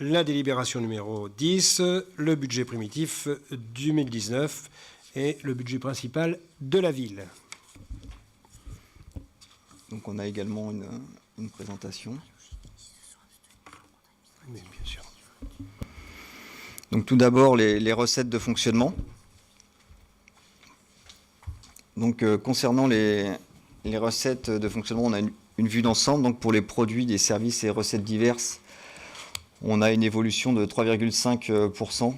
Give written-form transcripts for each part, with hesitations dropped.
la délibération numéro 10, le budget primitif 2019 et le budget principal de la ville. Donc on a également une présentation. Oui, bien sûr. Donc tout d'abord les recettes de fonctionnement. Donc concernant les recettes de fonctionnement, on a une vue d'ensemble. Donc pour les produits, des services et recettes diverses, on a une évolution de 3,5%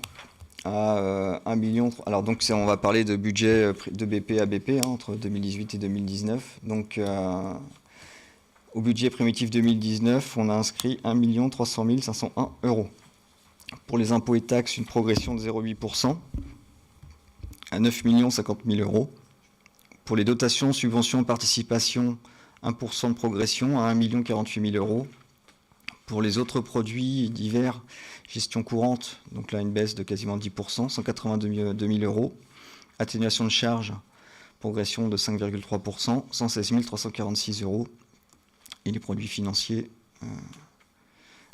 à 1 million. Alors donc on va parler de budget de BP à BP entre 2018 et 2019. Donc au budget primitif 2019, on a inscrit 1 300 501 €. Pour les impôts et taxes, une progression de 0,8% à 9 50 000 €. Pour les dotations, subventions, participations, 1% de progression à 1 48 000 €. Pour les autres produits divers, gestion courante, donc là une baisse de quasiment 10%, 182 000 €. Atténuation de charges, progression de 5,3%, 116 346 €. Et les produits financiers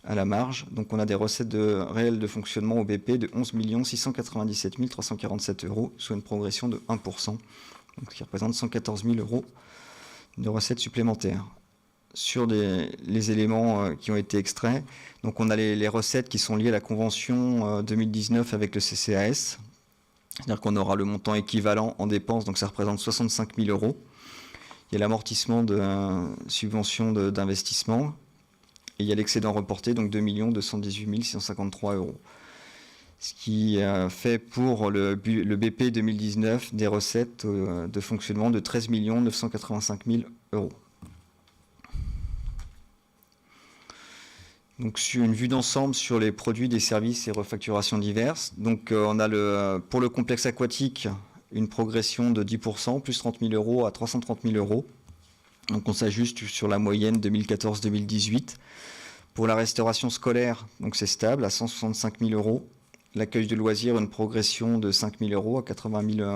à la marge. Donc on a des recettes réelles de fonctionnement au BP de 11 697 347 €, soit une progression de 1%, donc ce qui représente 114 000 € de recettes supplémentaires. Sur les éléments qui ont été extraits, donc on a les recettes qui sont liées à la convention 2019 avec le CCAS, c'est-à-dire qu'on aura le montant équivalent en dépenses, donc ça représente 65 000 €. Il y a l'amortissement de subventions d'investissement, et il y a l'excédent reporté, donc 2 218 653 €. Ce qui fait pour le BP 2019 des recettes de fonctionnement de 13 985 000 €. Donc sur une vue d'ensemble sur les produits, des services et refacturations diverses. Donc on a pour le complexe aquatique une progression de 10%, plus 30 000 € à 330 000 €. Donc on s'ajuste sur la moyenne 2014-2018. Pour la restauration scolaire, donc c'est stable à 165 000 €. L'accueil de loisirs, une progression de 5 000 € à 80 000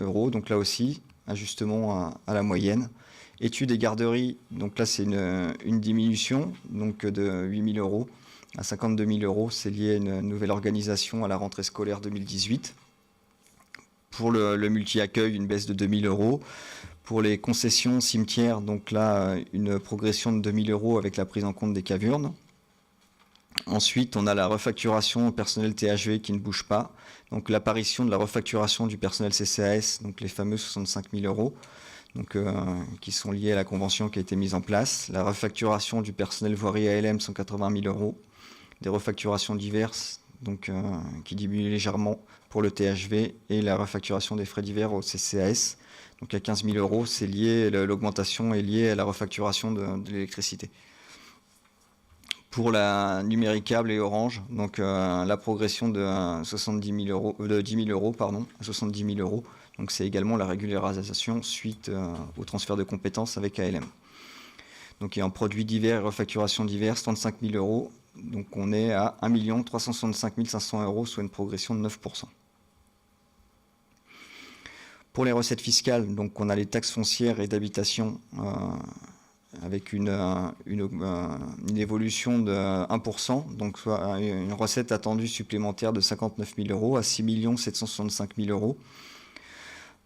€. Donc là aussi, ajustement à la moyenne. Études et garderies, donc là c'est une diminution donc de 8 000 € à 52 000 €. C'est lié à une nouvelle organisation à la rentrée scolaire 2018. Pour le multi-accueil, une baisse de 2 000 €. Pour les concessions cimetières, donc là une progression de 2 000 € avec la prise en compte des cavurnes. Ensuite, on a la refacturation personnel THV qui ne bouge pas. Donc l'apparition de la refacturation du personnel CCAS, donc les fameux 65 000 €, donc, qui sont liés à la convention qui a été mise en place. La refacturation du personnel voirie ALM, 180 000 €. Des refacturations diverses, donc, qui diminuent légèrement pour le THV, et la refacturation des frais divers au CCAS. Donc à 15 000 €, c'est lié, l'augmentation est liée à la refacturation de l'électricité. Pour la numéricable et Orange, donc la progression de 10 000 € pardon, à 70 000 €. Donc c'est également la régularisation suite au transfert de compétences avec ALM. Donc et en produits divers et refacturation diverses, 35 000 €. Donc on est à 1 365 500 €, soit une progression de 9%. Pour les recettes fiscales, donc on a les taxes foncières et d'habitation avec une évolution de 1%, donc soit une recette attendue supplémentaire de 59 000 € à 6 765 000 €,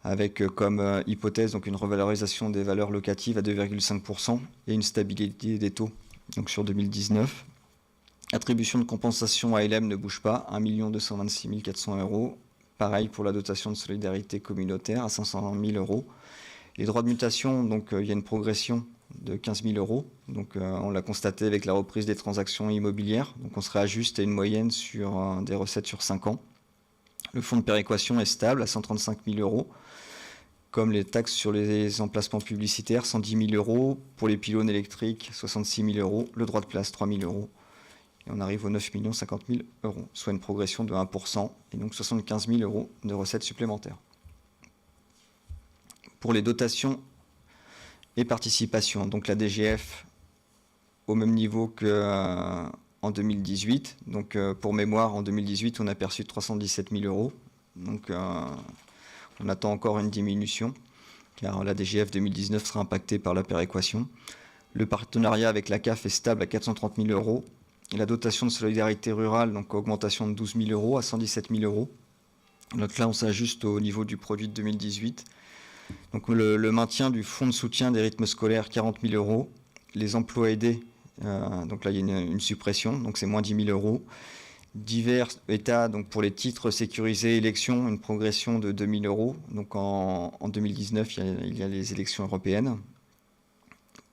avec comme hypothèse donc une revalorisation des valeurs locatives à 2,5% et une stabilité des taux donc sur 2019. Attribution de compensation à ALM ne bouge pas, 1 226 400 €. Pareil pour la dotation de solidarité communautaire à 500 000 €. Les droits de mutation, donc il y a une progression de 15 000 €. Donc on l'a constaté avec la reprise des transactions immobilières. Donc on se réajuste à une moyenne sur des recettes sur 5 ans. Le fonds de péréquation est stable à 135 000 €. Comme les taxes sur les emplacements publicitaires, 110 000 €. Pour les pylônes électriques, 66 000 €. Le droit de place, 3 000 €. Et on arrive aux 9 50 000 €, soit une progression de 1%, et donc 75 000 € de recettes supplémentaires. Pour les dotations et participations, donc la DGF au même niveau qu'en 2018. Donc pour mémoire, en 2018, on a perçu 317 000 €. Donc on attend encore une diminution, car la DGF 2019 sera impactée par la péréquation. Le partenariat avec la CAF est stable à 430 000 €. Et la dotation de solidarité rurale, donc augmentation de 12 000 euros à 117 000 euros. Donc là, on s'ajuste au niveau du produit de 2018. Donc le maintien du fonds de soutien des rythmes scolaires, 40 000 euros. Les emplois aidés, donc là, il y a une suppression, donc c'est moins 10 000 euros. Divers états, donc pour les titres sécurisés élections, une progression de 2 000 euros. Donc en 2019, il y a les élections européennes.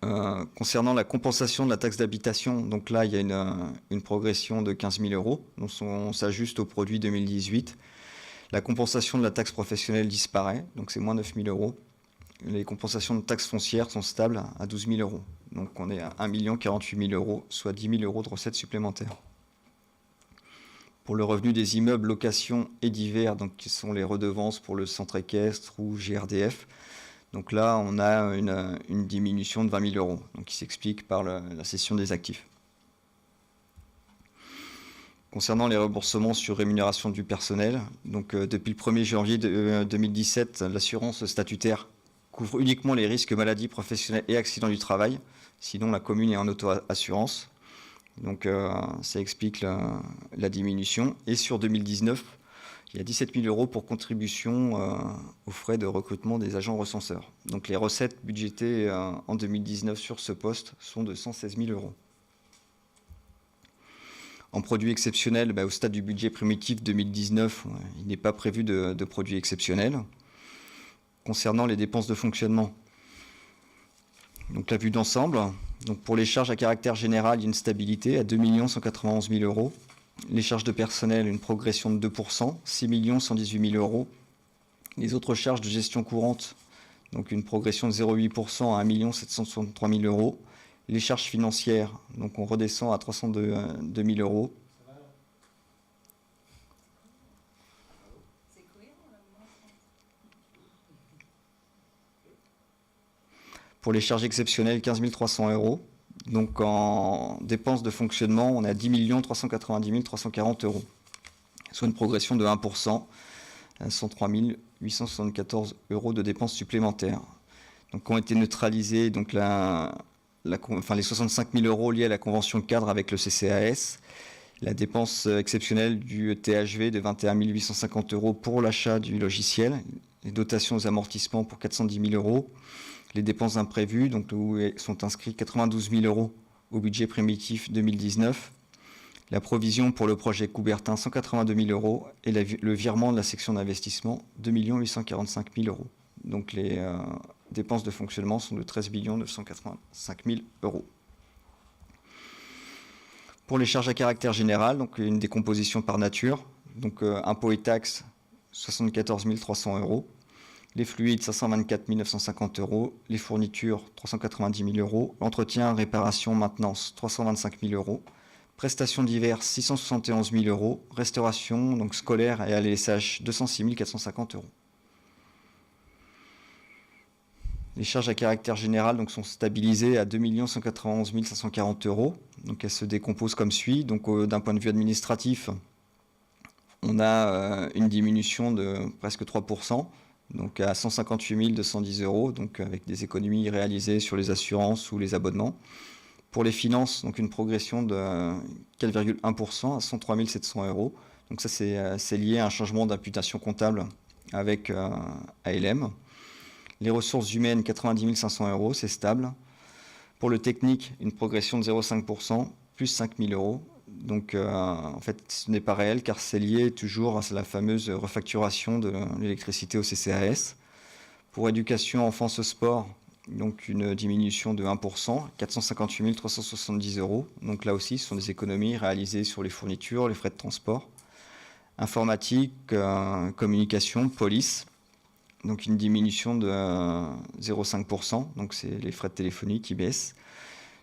Concernant la compensation de la taxe d'habitation, donc là, il y a une progression de 15 000 euros. Donc on s'ajuste au produit 2018. La compensation de la taxe professionnelle disparaît, donc c'est moins 9 000 euros. Les compensations de taxes foncières sont stables à 12 000 euros. Donc on est à 1 048 000 euros, soit 10 000 euros de recettes supplémentaires. Pour le revenu des immeubles, locations et divers, donc qui sont les redevances pour le centre équestre ou GRDF, donc là on a une diminution de 20 000 euros, donc qui s'explique par la cession des actifs. Concernant les remboursements sur rémunération du personnel, donc depuis le 1er janvier 2017, l'assurance statutaire couvre uniquement les risques maladies professionnelles et accidents du travail. Sinon, la commune est en auto-assurance. Donc, ça explique la diminution. Et sur 2019, il y a 17 000 euros pour contribution aux frais de recrutement des agents recenseurs. Donc, les recettes budgétées en 2019 sur ce poste sont de 116 000 euros. En produit exceptionnel, au stade du budget primitif 2019, il n'est pas prévu de produit exceptionnel. Concernant les dépenses de fonctionnement, donc la vue d'ensemble, donc pour les charges à caractère général, il y a une stabilité à 2 191 000 euros. Les charges de personnel, une progression de 2%, 6 118 000 euros. Les autres charges de gestion courante, donc une progression de 0,8% à 1 763 000 euros. Les charges financières, donc on redescend à 302 000 euros. Pour les charges exceptionnelles, 15 300 euros. Donc en dépenses de fonctionnement, on a 10 390 340 euros, soit une progression de 1%, à 103 874 euros de dépenses supplémentaires. Donc ont été neutralisés donc les 65 000 euros liés à la convention cadre avec le CCAS, la dépense exceptionnelle du THV de 21 850 euros pour l'achat du logiciel, les dotations aux amortissements pour 410 000 euros, les dépenses imprévues, donc où sont inscrits 92 000 euros au budget primitif 2019, la provision pour le projet Coubertin 182 000 euros et le virement de la section d'investissement 2 845 000 euros. Donc les dépenses de fonctionnement sont de 13 985 000 euros. Pour les charges à caractère général, donc une décomposition par nature, donc impôts et taxes 74 300 euros, les fluides 524 950 euros, les fournitures 390 000 euros, l'entretien, réparation, maintenance 325 000 euros, prestations diverses 671 000 euros, restauration donc scolaire et ALSH 206 450 euros. Les charges à caractère général donc, sont stabilisées à 2 191 540 euros. Donc, elles se décomposent comme suit. Donc, d'un point de vue administratif, on a une diminution de presque 3%, donc à 158 210 euros, donc avec des économies réalisées sur les assurances ou les abonnements. Pour les finances, donc une progression de 4,1% à 103 700 euros. Donc ça, c'est lié à un changement d'imputation comptable avec ALM. Les ressources humaines, 90 500 euros, c'est stable. Pour le technique, une progression de 0,5%, plus 5 000 euros. Donc, en fait, ce n'est pas réel car c'est lié toujours à la fameuse refacturation de l'électricité au CCAS. Pour éducation, enfance, sport, donc une diminution de 1%, 458 370 euros. Donc là aussi, ce sont des économies réalisées sur les fournitures, les frais de transport. Informatique, communication, police. Donc une diminution de 0,5%, donc c'est les frais de téléphonie qui baissent.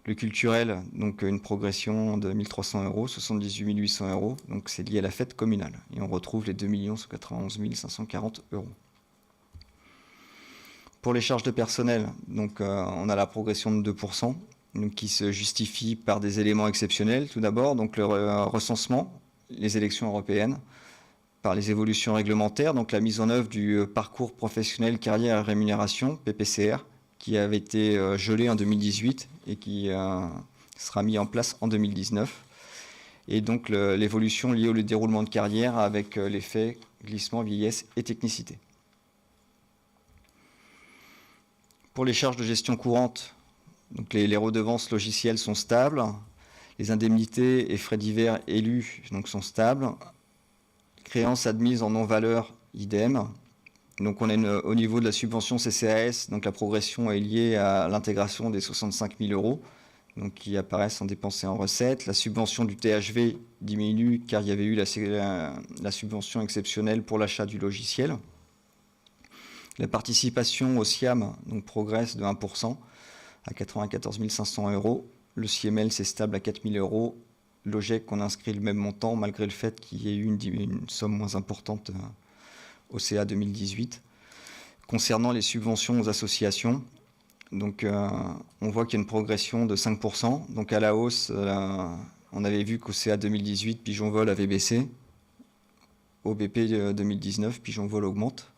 Le culturel, donc une progression de 1 300 euros, 78 800 euros, donc c'est lié à la fête communale. Et on retrouve les 2 191 540 euros. Pour les charges de personnel, donc on a la progression de 2%, donc qui se justifie par des éléments exceptionnels. Tout d'abord, donc le recensement, les élections européennes, par les évolutions réglementaires, donc la mise en œuvre du parcours professionnel carrière et rémunération, PPCR, qui avait été gelé en 2018 et qui sera mis en place en 2019. et donc l'évolution liée au déroulement de carrière avec l'effet glissement, vieillesse et technicité. Pour les charges de gestion courante, donc les redevances logicielles sont stables, les indemnités et frais divers élus donc, sont stables, créances admises en non-valeur, idem. Donc on est au niveau de la subvention CCAS, donc la progression est liée à l'intégration des 65 000 euros donc qui apparaissent en dépenses et en recettes. La subvention du THV diminue car il y avait eu la subvention exceptionnelle pour l'achat du logiciel. La participation au SIAM donc, progresse de 1% à 94 500 euros. Le CIML, c'est stable à 4 000 euros. Logec, on inscrit le même montant malgré le fait qu'il y ait eu une somme moins importante au CA 2018. Concernant les subventions aux associations, donc, on voit qu'il y a une progression de 5%. Donc à la hausse, on avait vu qu'au CA 2018, Pigeon Vol avait baissé. Au BP 2019, Pigeon Vol augmente.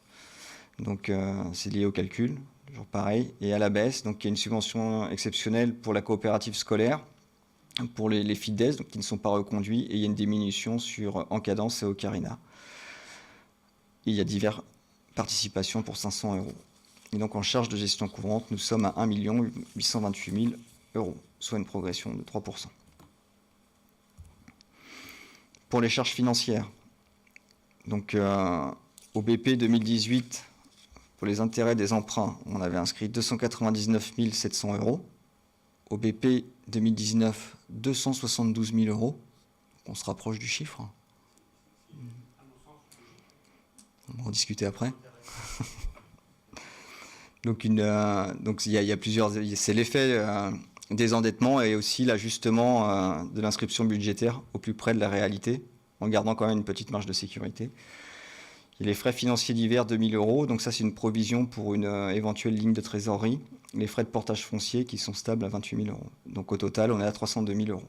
Donc c'est lié au calcul, toujours pareil. Et à la baisse, donc il y a une subvention exceptionnelle pour la coopérative scolaire, pour les FIDES, donc qui ne sont pas reconduits, et il y a une diminution sur Encadence et Ocarina. Et il y a diverses participations pour 500 euros. Et donc en charge de gestion courante, nous sommes à 1 828 000 euros, soit une progression de 3%. Pour les charges financières, donc au BP 2018, pour les intérêts des emprunts, on avait inscrit 299 700 euros. Au BP 2019, 272 000 euros. On se rapproche du chiffre. On va en discuter après. Donc il y a plusieurs. C'est l'effet des endettements et aussi l'ajustement de l'inscription budgétaire au plus près de la réalité, en gardant quand même une petite marge de sécurité. Il y a les frais financiers divers de 1 000 euros. Donc ça, c'est une provision pour une éventuelle ligne de trésorerie. Les frais de portage foncier qui sont stables à 28 000 euros. Donc au total, on est à 302 000 euros.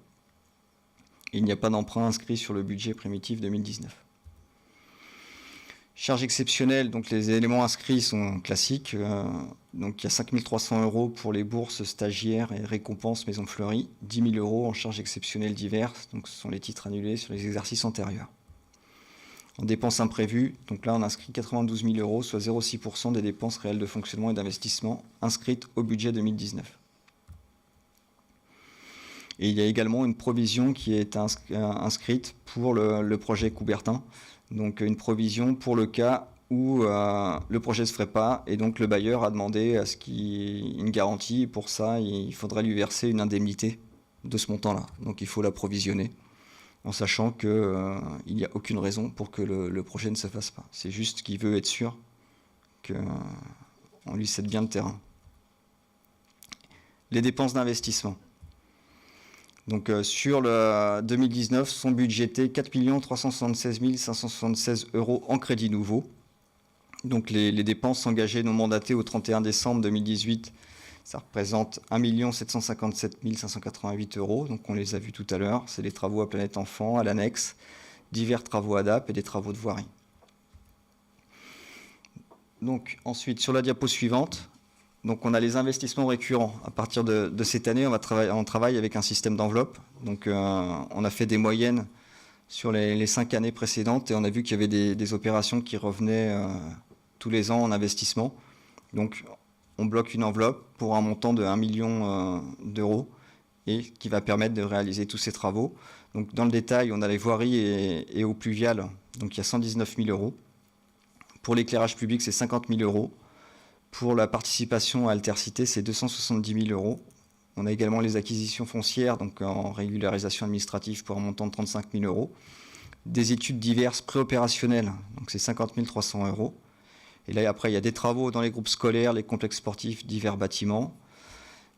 Et il n'y a pas d'emprunt inscrit sur le budget primitif 2019. Charges exceptionnelles, donc les éléments inscrits sont classiques. Donc il y a 5 300 euros pour les bourses stagiaires et récompenses Maison Fleurie. 10 000 euros en charges exceptionnelles diverses. Donc ce sont les titres annulés sur les exercices antérieurs. En dépenses imprévues, donc là on inscrit 92 000 euros, soit 0,6% des dépenses réelles de fonctionnement et d'investissement inscrites au budget 2019. Et il y a également une provision qui est inscrite pour le projet Coubertin, donc une provision pour le cas où le projet ne se ferait pas et donc le bailleur a demandé à ce qu'il y ait une garantie et pour ça il faudrait lui verser une indemnité de ce montant-là. Donc il faut la provisionner, en sachant qu'il n'y a aucune raison pour que le projet ne se fasse pas. C'est juste qu'il veut être sûr qu'on lui cède bien le terrain. Les dépenses d'investissement. Donc sur le 2019, sont budgétés 4 376 576 euros en crédit nouveau. Donc les dépenses engagées non mandatées au 31 décembre 2018, ça représente 1 757 588 euros. Donc on les a vus tout à l'heure. C'est les travaux à Planète Enfant, à l'annexe, divers travaux ADAP et des travaux de voirie. Donc ensuite, sur la diapo suivante, donc on a les investissements récurrents. À partir de cette année, on travaille avec un système d'enveloppe. Donc on a fait des moyennes sur les 5 années précédentes et on a vu qu'il y avait des opérations qui revenaient tous les ans en investissement. Donc on bloque une enveloppe pour un montant de 1 million d'euros et qui va permettre de réaliser tous ces travaux. Donc dans le détail, on a les voiries et eaux pluviales, donc il y a 119 000 euros. Pour l'éclairage public, c'est 50 000 euros. Pour la participation à Altercité, c'est 270 000 euros. On a également les acquisitions foncières, donc en régularisation administrative pour un montant de 35 000 euros. Des études diverses préopérationnelles, donc c'est 50 300 euros. Et là, après, il y a des travaux dans les groupes scolaires, les complexes sportifs, divers bâtiments.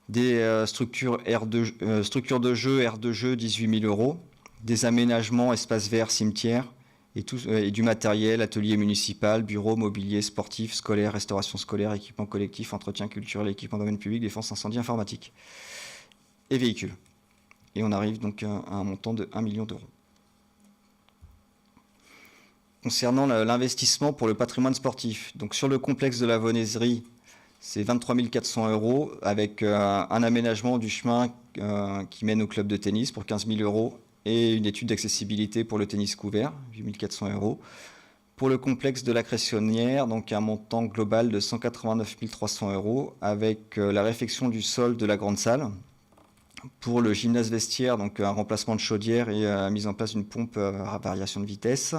Des structures de jeux, aires de jeu, 18 000 euros. Des aménagements, espaces verts, cimetières. Et du matériel, atelier municipal, bureau, mobilier, sportif, scolaire, restauration scolaire, équipement collectif, entretien culturel, équipement domaine public, défense incendie, informatique. Et véhicules. Et on arrive donc à un montant de 1 million d'euros. Concernant l'investissement pour le patrimoine sportif, donc sur le complexe de la Venaiserie, c'est 23 400 euros avec un aménagement du chemin qui mène au club de tennis pour 15 000 euros et une étude d'accessibilité pour le tennis couvert, 8 400 €. Pour le complexe de la Cressonnière, donc un montant global de 189 300 € avec la réfection du sol de la grande salle. Pour le gymnase vestiaire, donc un remplacement de chaudière et la mise en place d'une pompe à variation de vitesse.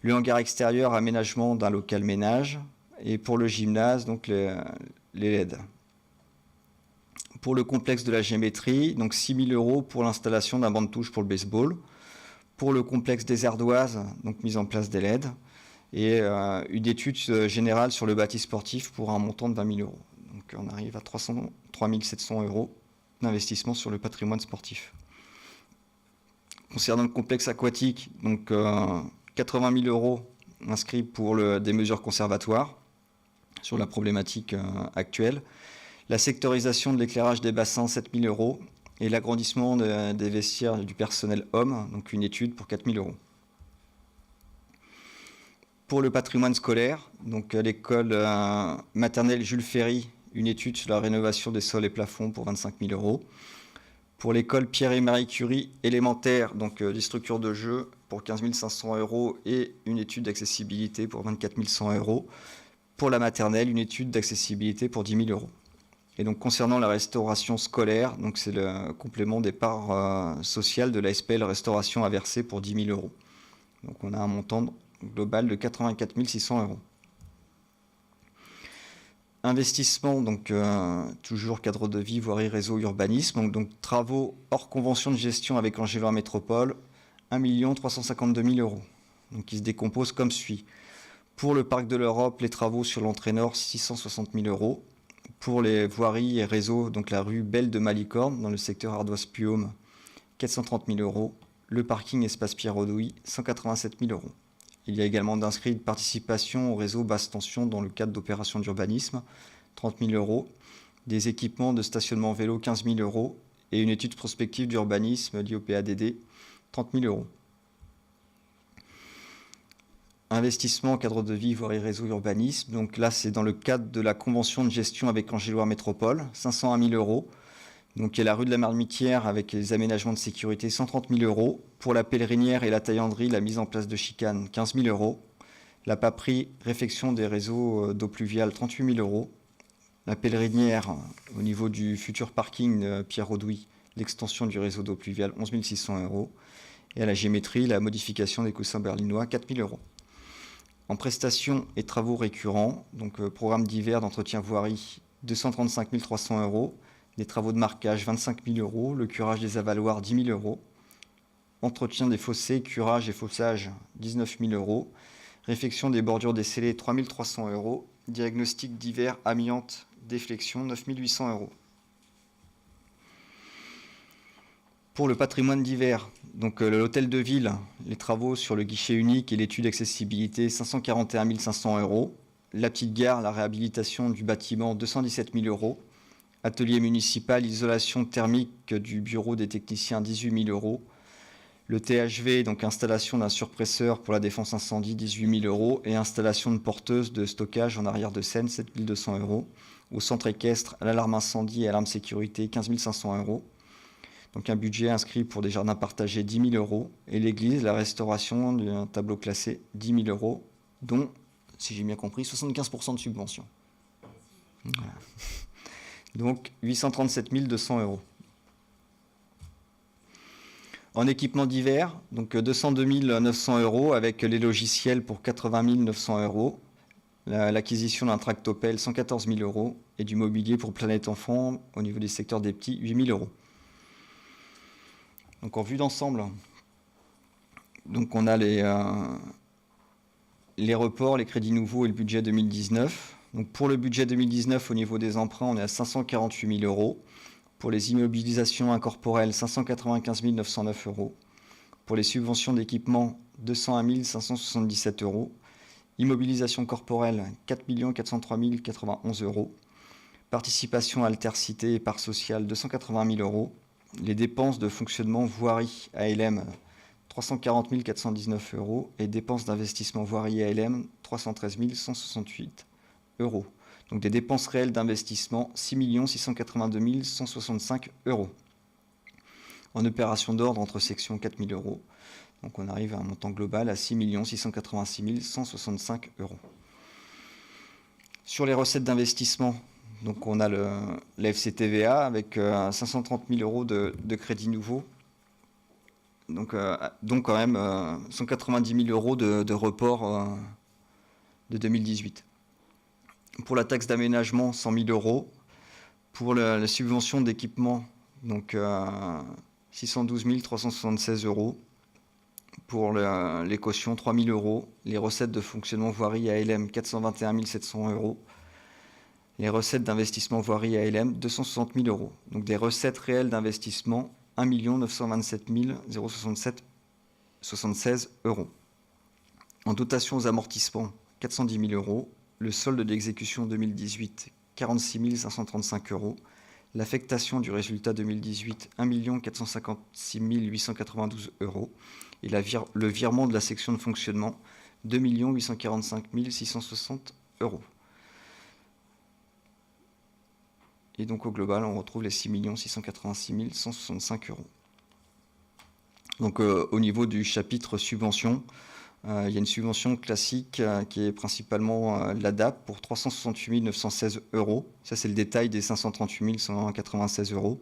Le hangar extérieur, aménagement d'un local ménage. Et pour le gymnase, donc les LED. Pour le complexe de la géométrie, donc 6 000 € pour l'installation d'un banc de touche pour le baseball. Pour le complexe des ardoises, donc mise en place des LED. Et une étude générale sur le bâti sportif pour un montant de 20 000 €. Donc on arrive à 3 700 € d'investissement sur le patrimoine sportif. Concernant le complexe aquatique, donc 80 000 € inscrits pour des mesures conservatoires sur la problématique actuelle. La sectorisation de l'éclairage des bassins, 7 000 € et l'agrandissement des vestiaires du personnel homme, donc une étude pour 4 000 €. Pour le patrimoine scolaire, donc l'école maternelle Jules Ferry, une étude sur la rénovation des sols et plafonds pour 25 000 €. Pour l'école Pierre et Marie Curie élémentaire, donc des structures de jeu pour 15 500 € et une étude d'accessibilité pour 24 100 €. Pour la maternelle, une étude d'accessibilité pour 10 000 €. Et donc concernant la restauration scolaire, donc c'est le complément des parts sociales de la SPL Restauration à verser pour 10 000 €. Donc on a un montant global de 84 600 €. Investissement, donc toujours cadre de vie, voirie, réseau, urbanisme. Donc travaux hors convention de gestion avec Angélois Métropole, 1 352 000 €. Donc qui se décompose comme suit. Pour le Parc de l'Europe, les travaux sur l'entrée nord, 660 000 €. Pour les voiries et réseaux, donc la rue Belle de Malicorne, dans le secteur Ardoise-Puaume, 430 000 €. Le parking espace Pierre-Audouy, 187 000 €. Il y a également d'inscrits de participation au réseau basse tension dans le cadre d'opérations d'urbanisme, 30 000 €. Des équipements de stationnement vélo, 15 000 €. Et une étude prospective d'urbanisme liée au PADD, 30 000 €. Investissement, cadre de vie, voirie, réseau, urbanisme. Donc là, c'est dans le cadre de la convention de gestion avec Angélois Métropole, 501 000 €. Donc il y a la rue de la Marmitière avec les aménagements de sécurité, 130 000 €. Pour la pèlerinière et la taillanderie, la mise en place de chicanes, 15 000 €. La paperie, réfection des réseaux d'eau pluviale, 38 000 €. La pèlerinière, au niveau du futur parking Pierre-Audouy, l'extension du réseau d'eau pluviale, 11 600 €. Et à la géométrie, la modification des coussins berlinois, 4 000 €. En prestations et travaux récurrents, donc programme divers d'entretien voirie, 235 300 €. Des travaux de marquage, 25 000 €. Le curage des avaloirs, 10 000 €. Entretien des fossés, curage et fossage, 19 000 €. Réfection des bordures des scellés, 3 300 €. Diagnostic divers, amiante, déflexion, 9 800 €. Pour le patrimoine divers, donc l'hôtel de ville, les travaux sur le guichet unique et l'étude d'accessibilité, 541 500 €. La petite gare, la réhabilitation du bâtiment, 217 000 €. Atelier municipal, isolation thermique du bureau des techniciens, 18 000 €. Le THV, donc installation d'un surpresseur pour la défense incendie, 18 000 €. Et installation de porteuse de stockage en arrière de scène, 7 200 €. Au centre équestre, l'alarme incendie et alarme sécurité, 15 500 €. Donc un budget inscrit pour des jardins partagés, 10 000 €. Et l'église, la restauration d'un tableau classé, 10 000 €, dont, si j'ai bien compris, 75% de subvention. Voilà. Donc 837 200 €. En équipement divers, donc 202 900 € avec les logiciels pour 80 900 €. L'acquisition d'un tractopelle, 114 000 € et du mobilier pour Planète Enfant au niveau des secteurs des petits, 8 000 €. Donc en vue d'ensemble, donc on a les reports, les crédits nouveaux et le budget 2019. Donc pour le budget 2019, au niveau des emprunts, on est à 548 000 €. Pour les immobilisations incorporelles, 595 909 €. Pour les subventions d'équipement, 201 577 €. Immobilisation corporelle, 4 403 091 €. Participation Altercité et part sociale, 280 000 €. Les dépenses de fonctionnement voirie ALM, 340 419 €. Et dépenses d'investissement voirie ALM, 313 168 €. Donc des dépenses réelles d'investissement, 6 682 165 €. en opération d'ordre entre sections 4 000 euros. Donc on arrive à un montant global à 6 686 165 euros. Sur les recettes d'investissement, donc on a la FCTVA avec 530 000 euros de crédits nouveaux. Donc quand même 190 000 euros de report de 2018. Pour la taxe d'aménagement, 100 000 euros. Pour la subvention d'équipement, donc 612 376 euros. Pour les cautions, 3 000 euros. Les recettes de fonctionnement voirie ALM, 421 700 euros. Les recettes d'investissement voirie ALM, 260 000 euros. Donc des recettes réelles d'investissement, 1 927 076 euros. En dotation aux amortissements, 410 000 euros. Le solde d'exécution 2018, 46 535 euros. L'affectation du résultat 2018, 1 456 892 euros. Et le virement de la section de fonctionnement, 2 845 660 euros. Et donc au global, on retrouve les 6 686 165 euros. Donc au niveau du chapitre subvention, il y a une subvention classique qui est principalement l'ADAP pour 368 916 euros. Ça, c'est le détail des 538 196 euros.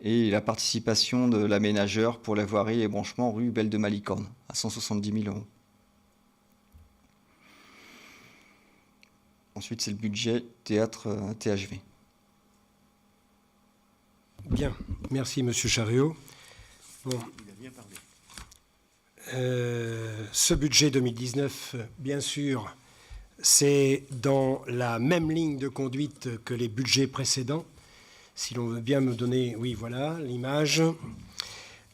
Et la participation de l'aménageur pour la voirie et branchement rue Belle de Malicorne à 170 000 euros. Ensuite, c'est le budget théâtre THV. Bien, merci Monsieur Chariot. Bon. Ce budget 2019, bien sûr, c'est dans la même ligne de conduite que les budgets précédents. Si l'on veut bien me donner, oui, voilà, l'image.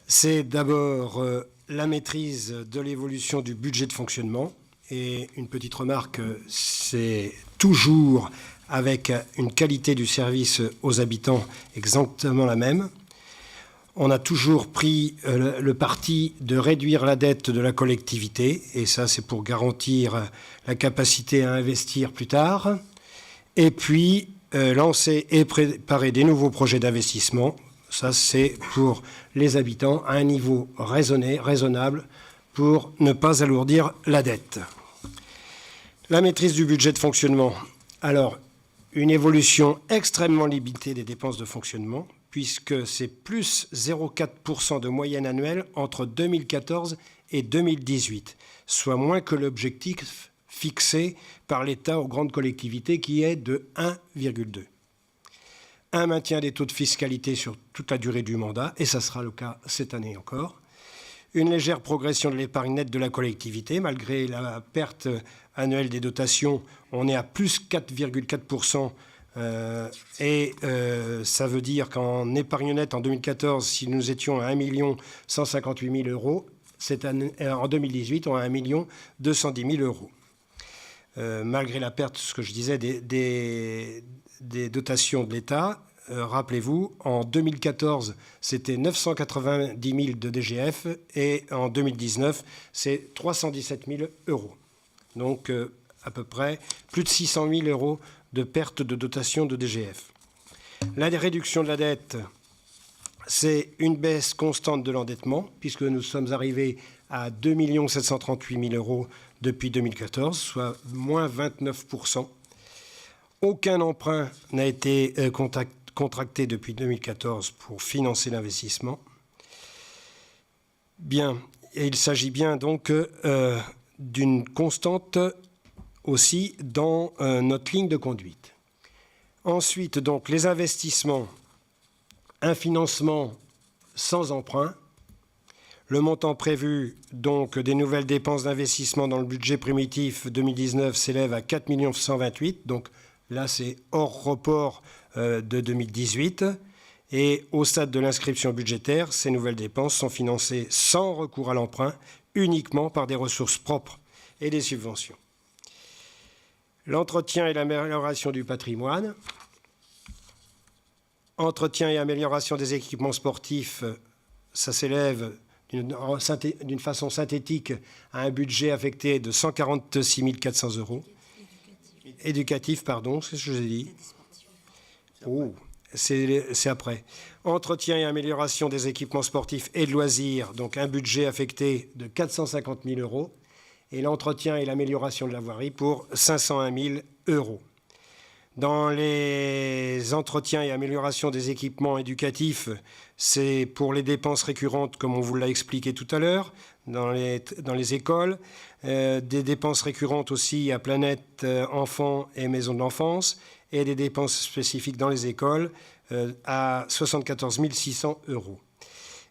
C'est d'abord la maîtrise de l'évolution du budget de fonctionnement. Et une petite remarque, c'est toujours avec une qualité du service aux habitants exactement la même. On a toujours pris le parti de réduire la dette de la collectivité, et ça c'est pour garantir la capacité à investir plus tard, et puis lancer et préparer des nouveaux projets d'investissement. Ça c'est pour les habitants à un niveau raisonnable pour ne pas alourdir la dette. La maîtrise du budget de fonctionnement. Alors, une évolution extrêmement limitée des dépenses de fonctionnement, puisque c'est plus 0,4% de moyenne annuelle entre 2014 et 2018, soit moins que l'objectif fixé par l'État aux grandes collectivités qui est de 1,2. Un maintien des taux de fiscalité sur toute la durée du mandat, et ça sera le cas cette année encore. Une légère progression de l'épargne nette de la collectivité, malgré la perte annuelle des dotations, on est à plus 4,4%. Ça veut dire qu'en épargne nette en 2014, si nous étions à 1 158 000 euros, en 2018, on est à 1 210 000 euros. Malgré la perte, ce que je disais, des dotations de l'État, rappelez-vous, en 2014, c'était 990 000 de DGF et en 2019, c'est 317 000 euros. Donc, à peu près plus de 600 000 euros de perte de dotation de DGF. La réduction de la dette, c'est une baisse constante de l'endettement, puisque nous sommes arrivés à 2 738 000 euros depuis 2014, soit moins 29%. Aucun emprunt n'a été contracté depuis 2014 pour financer l'investissement. Bien, et il s'agit bien donc d'une constante aussi dans notre ligne de conduite. Ensuite, donc, les investissements, un financement sans emprunt. Le montant prévu donc des nouvelles dépenses d'investissement dans le budget primitif 2019 s'élève à 4 128 000. Donc là, c'est hors report de 2018. Et au stade de l'inscription budgétaire, ces nouvelles dépenses sont financées sans recours à l'emprunt, uniquement par des ressources propres et des subventions. L'entretien et l'amélioration du patrimoine. Entretien et amélioration des équipements sportifs, ça s'élève d'une façon synthétique à un budget affecté de 146 400 euros. Éducatif, pardon, c'est ce que j'ai dit. Oh, c'est après. Entretien et amélioration des équipements sportifs et de loisirs, donc un budget affecté de 450 000 euros. Et l'entretien et l'amélioration de la voirie pour 501 000 euros. Dans les entretiens et améliorations des équipements éducatifs, c'est pour les dépenses récurrentes, comme on vous l'a expliqué tout à l'heure, dans les écoles, des dépenses récurrentes aussi à Planète Enfants et Maison de l'Enfance, et des dépenses spécifiques dans les écoles à 74 600 euros.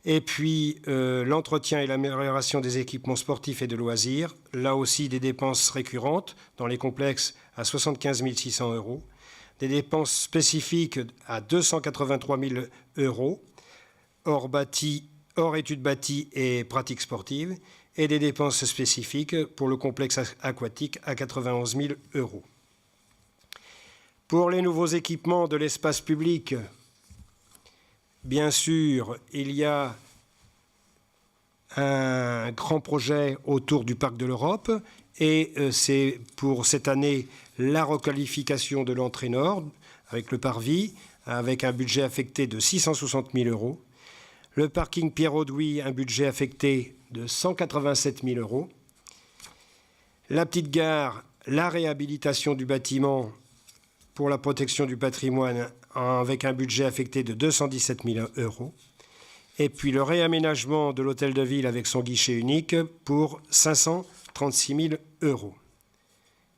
Et puis, l'entretien et l'amélioration des équipements sportifs et de loisirs, là aussi des dépenses récurrentes dans les complexes à 75 600 euros, des dépenses spécifiques à 283 000 euros, hors études bâties et pratiques sportives, et des dépenses spécifiques pour le complexe aquatique à 91 000 euros. Pour les nouveaux équipements de l'espace public, bien sûr, il y a un grand projet autour du Parc de l'Europe et c'est pour cette année la requalification de l'entrée nord avec le parvis, avec un budget affecté de 660 000 euros. Le parking Pierre-Audoui, un budget affecté de 187 000 euros. La petite gare, la réhabilitation du bâtiment pour la protection du patrimoine avec un budget affecté de 217 000 euros. Et puis le réaménagement de l'hôtel de ville avec son guichet unique pour 536 000 euros.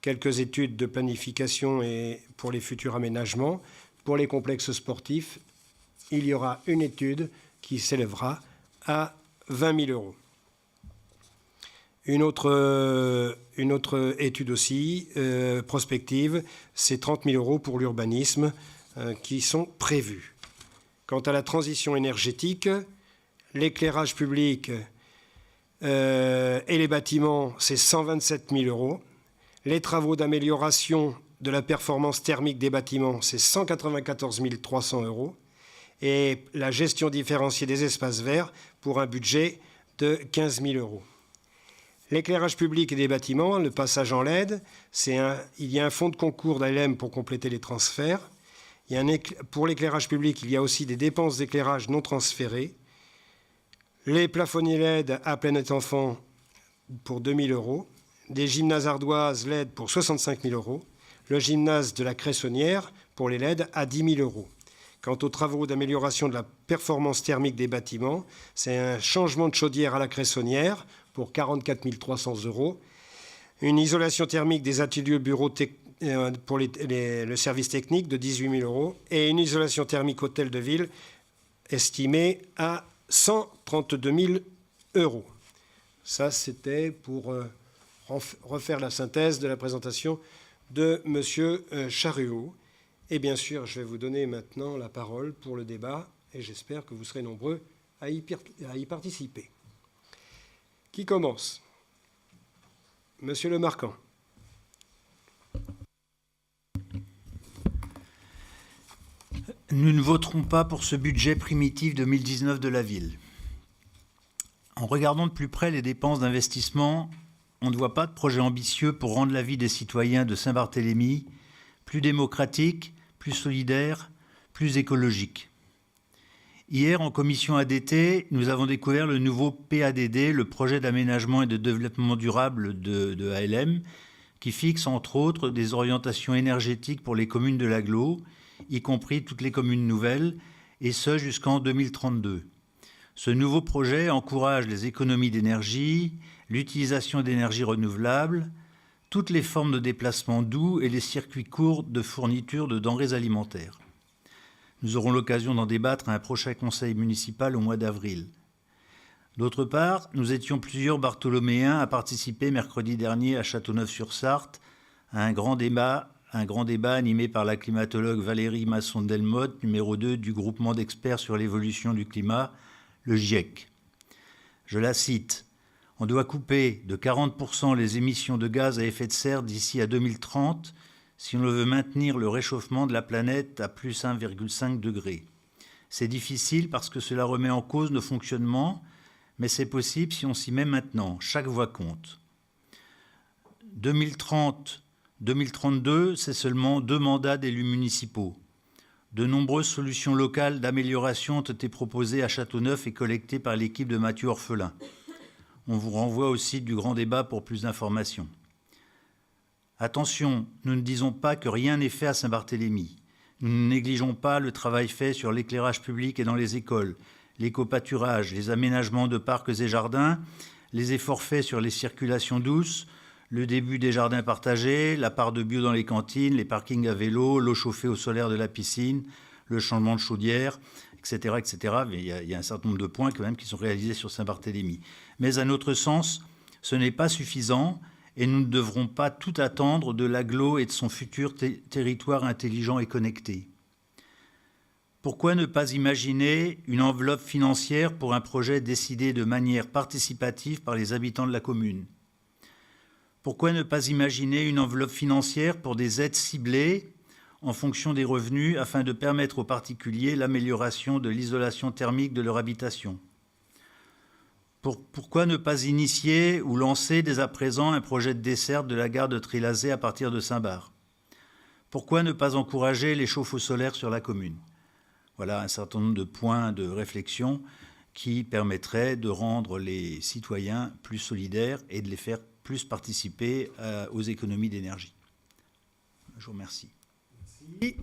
Quelques études de planification et pour les futurs aménagements. Pour les complexes sportifs, il y aura une étude qui s'élèvera à 20 000 euros. Une autre étude aussi, prospective, c'est 30 000 euros pour l'urbanisme qui sont prévus. Quant à la transition énergétique, l'éclairage public et les bâtiments, c'est 127 000 euros. Les travaux d'amélioration de la performance thermique des bâtiments, c'est 194 300 euros. Et la gestion différenciée des espaces verts pour un budget de 15 000 euros. L'éclairage public et des bâtiments, le passage en LED, il y a un fonds de concours d'ALM pour compléter les transferts. Pour l'éclairage public, il y a aussi des dépenses d'éclairage non transférées. Les plafonniers LED à Planète Enfant pour 2 000 euros. Des gymnases ardoises LED pour 65 000 euros. Le gymnase de la Cressonnière pour les LED à 10 000 euros. Quant aux travaux d'amélioration de la performance thermique des bâtiments, c'est un changement de chaudière à la Cressonnière pour 44 300 euros. Une isolation thermique des ateliers bureaux pour le service technique de 18 000 euros. Et une isolation thermique hôtel de ville estimée à 132 000 euros. Ça, c'était pour refaire la synthèse de la présentation de M. Charruot. Et bien sûr, je vais vous donner maintenant la parole pour le débat et j'espère que vous serez nombreux à y participer. Qui commence? Monsieur Le Marquand. Nous ne voterons pas pour ce budget primitif 2019 de la ville. En regardant de plus près les dépenses d'investissement, on ne voit pas de projet ambitieux pour rendre la vie des citoyens de Saint-Barthélemy plus démocratique, plus solidaire, plus écologique. Hier, en commission ADT, nous avons découvert le nouveau PADD, le projet d'aménagement et de développement durable de ALM, qui fixe entre autres des orientations énergétiques pour les communes de l'agglo, y compris toutes les communes nouvelles, et ce jusqu'en 2032. Ce nouveau projet encourage les économies d'énergie, l'utilisation d'énergie renouvelable, toutes les formes de déplacement doux et les circuits courts de fourniture de denrées alimentaires. Nous aurons l'occasion d'en débattre à un prochain conseil municipal au mois d'avril. D'autre part, nous étions plusieurs Bartholoméens à participer mercredi dernier à Châteauneuf-sur-Sarthe à un grand débat animé par la climatologue Valérie Masson-Delmotte, numéro 2 du groupement d'experts sur l'évolution du climat, le GIEC. Je la cite. « On doit couper de 40% les émissions de gaz à effet de serre d'ici à 2030 si on veut maintenir le réchauffement de la planète à plus 1,5 degré. C'est difficile parce que cela remet en cause nos fonctionnements, mais c'est possible si on s'y met maintenant. Chaque voix compte. 2030-2032, c'est seulement 2 mandats d'élus municipaux. De nombreuses solutions locales d'amélioration ont été proposées à Châteauneuf et collectées par l'équipe de Mathieu Orphelin. On vous renvoie au site du Grand Débat pour plus d'informations. Attention, nous ne disons pas que rien n'est fait à Saint-Barthélemy. Nous ne négligeons pas le travail fait sur l'éclairage public et dans les écoles, l'éco-pâturage, les aménagements de parcs et jardins, les efforts faits sur les circulations douces, le début des jardins partagés, la part de bio dans les cantines, les parkings à vélo, l'eau chauffée au solaire de la piscine, le changement de chaudière, etc. etc. Mais il y a un certain nombre de points quand même qui sont réalisés sur Saint-Barthélemy. Mais à notre sens, ce n'est pas suffisant et nous ne devrons pas tout attendre de l'agglo et de son futur territoire intelligent et connecté. Pourquoi ne pas imaginer une enveloppe financière pour un projet décidé de manière participative par les habitants de la commune ? Pourquoi ne pas imaginer une enveloppe financière pour des aides ciblées en fonction des revenus afin de permettre aux particuliers l'amélioration de l'isolation thermique de leur habitation ? Pourquoi ne pas initier ou lancer dès à présent un projet de desserte de la gare de Trilazé à partir de Saint-Barth ? Pourquoi ne pas encourager les chauffe-eau solaires sur la commune ? Voilà un certain nombre de points de réflexion qui permettraient de rendre les citoyens plus solidaires et de les faire plus participer aux économies d'énergie. Je vous remercie. Merci.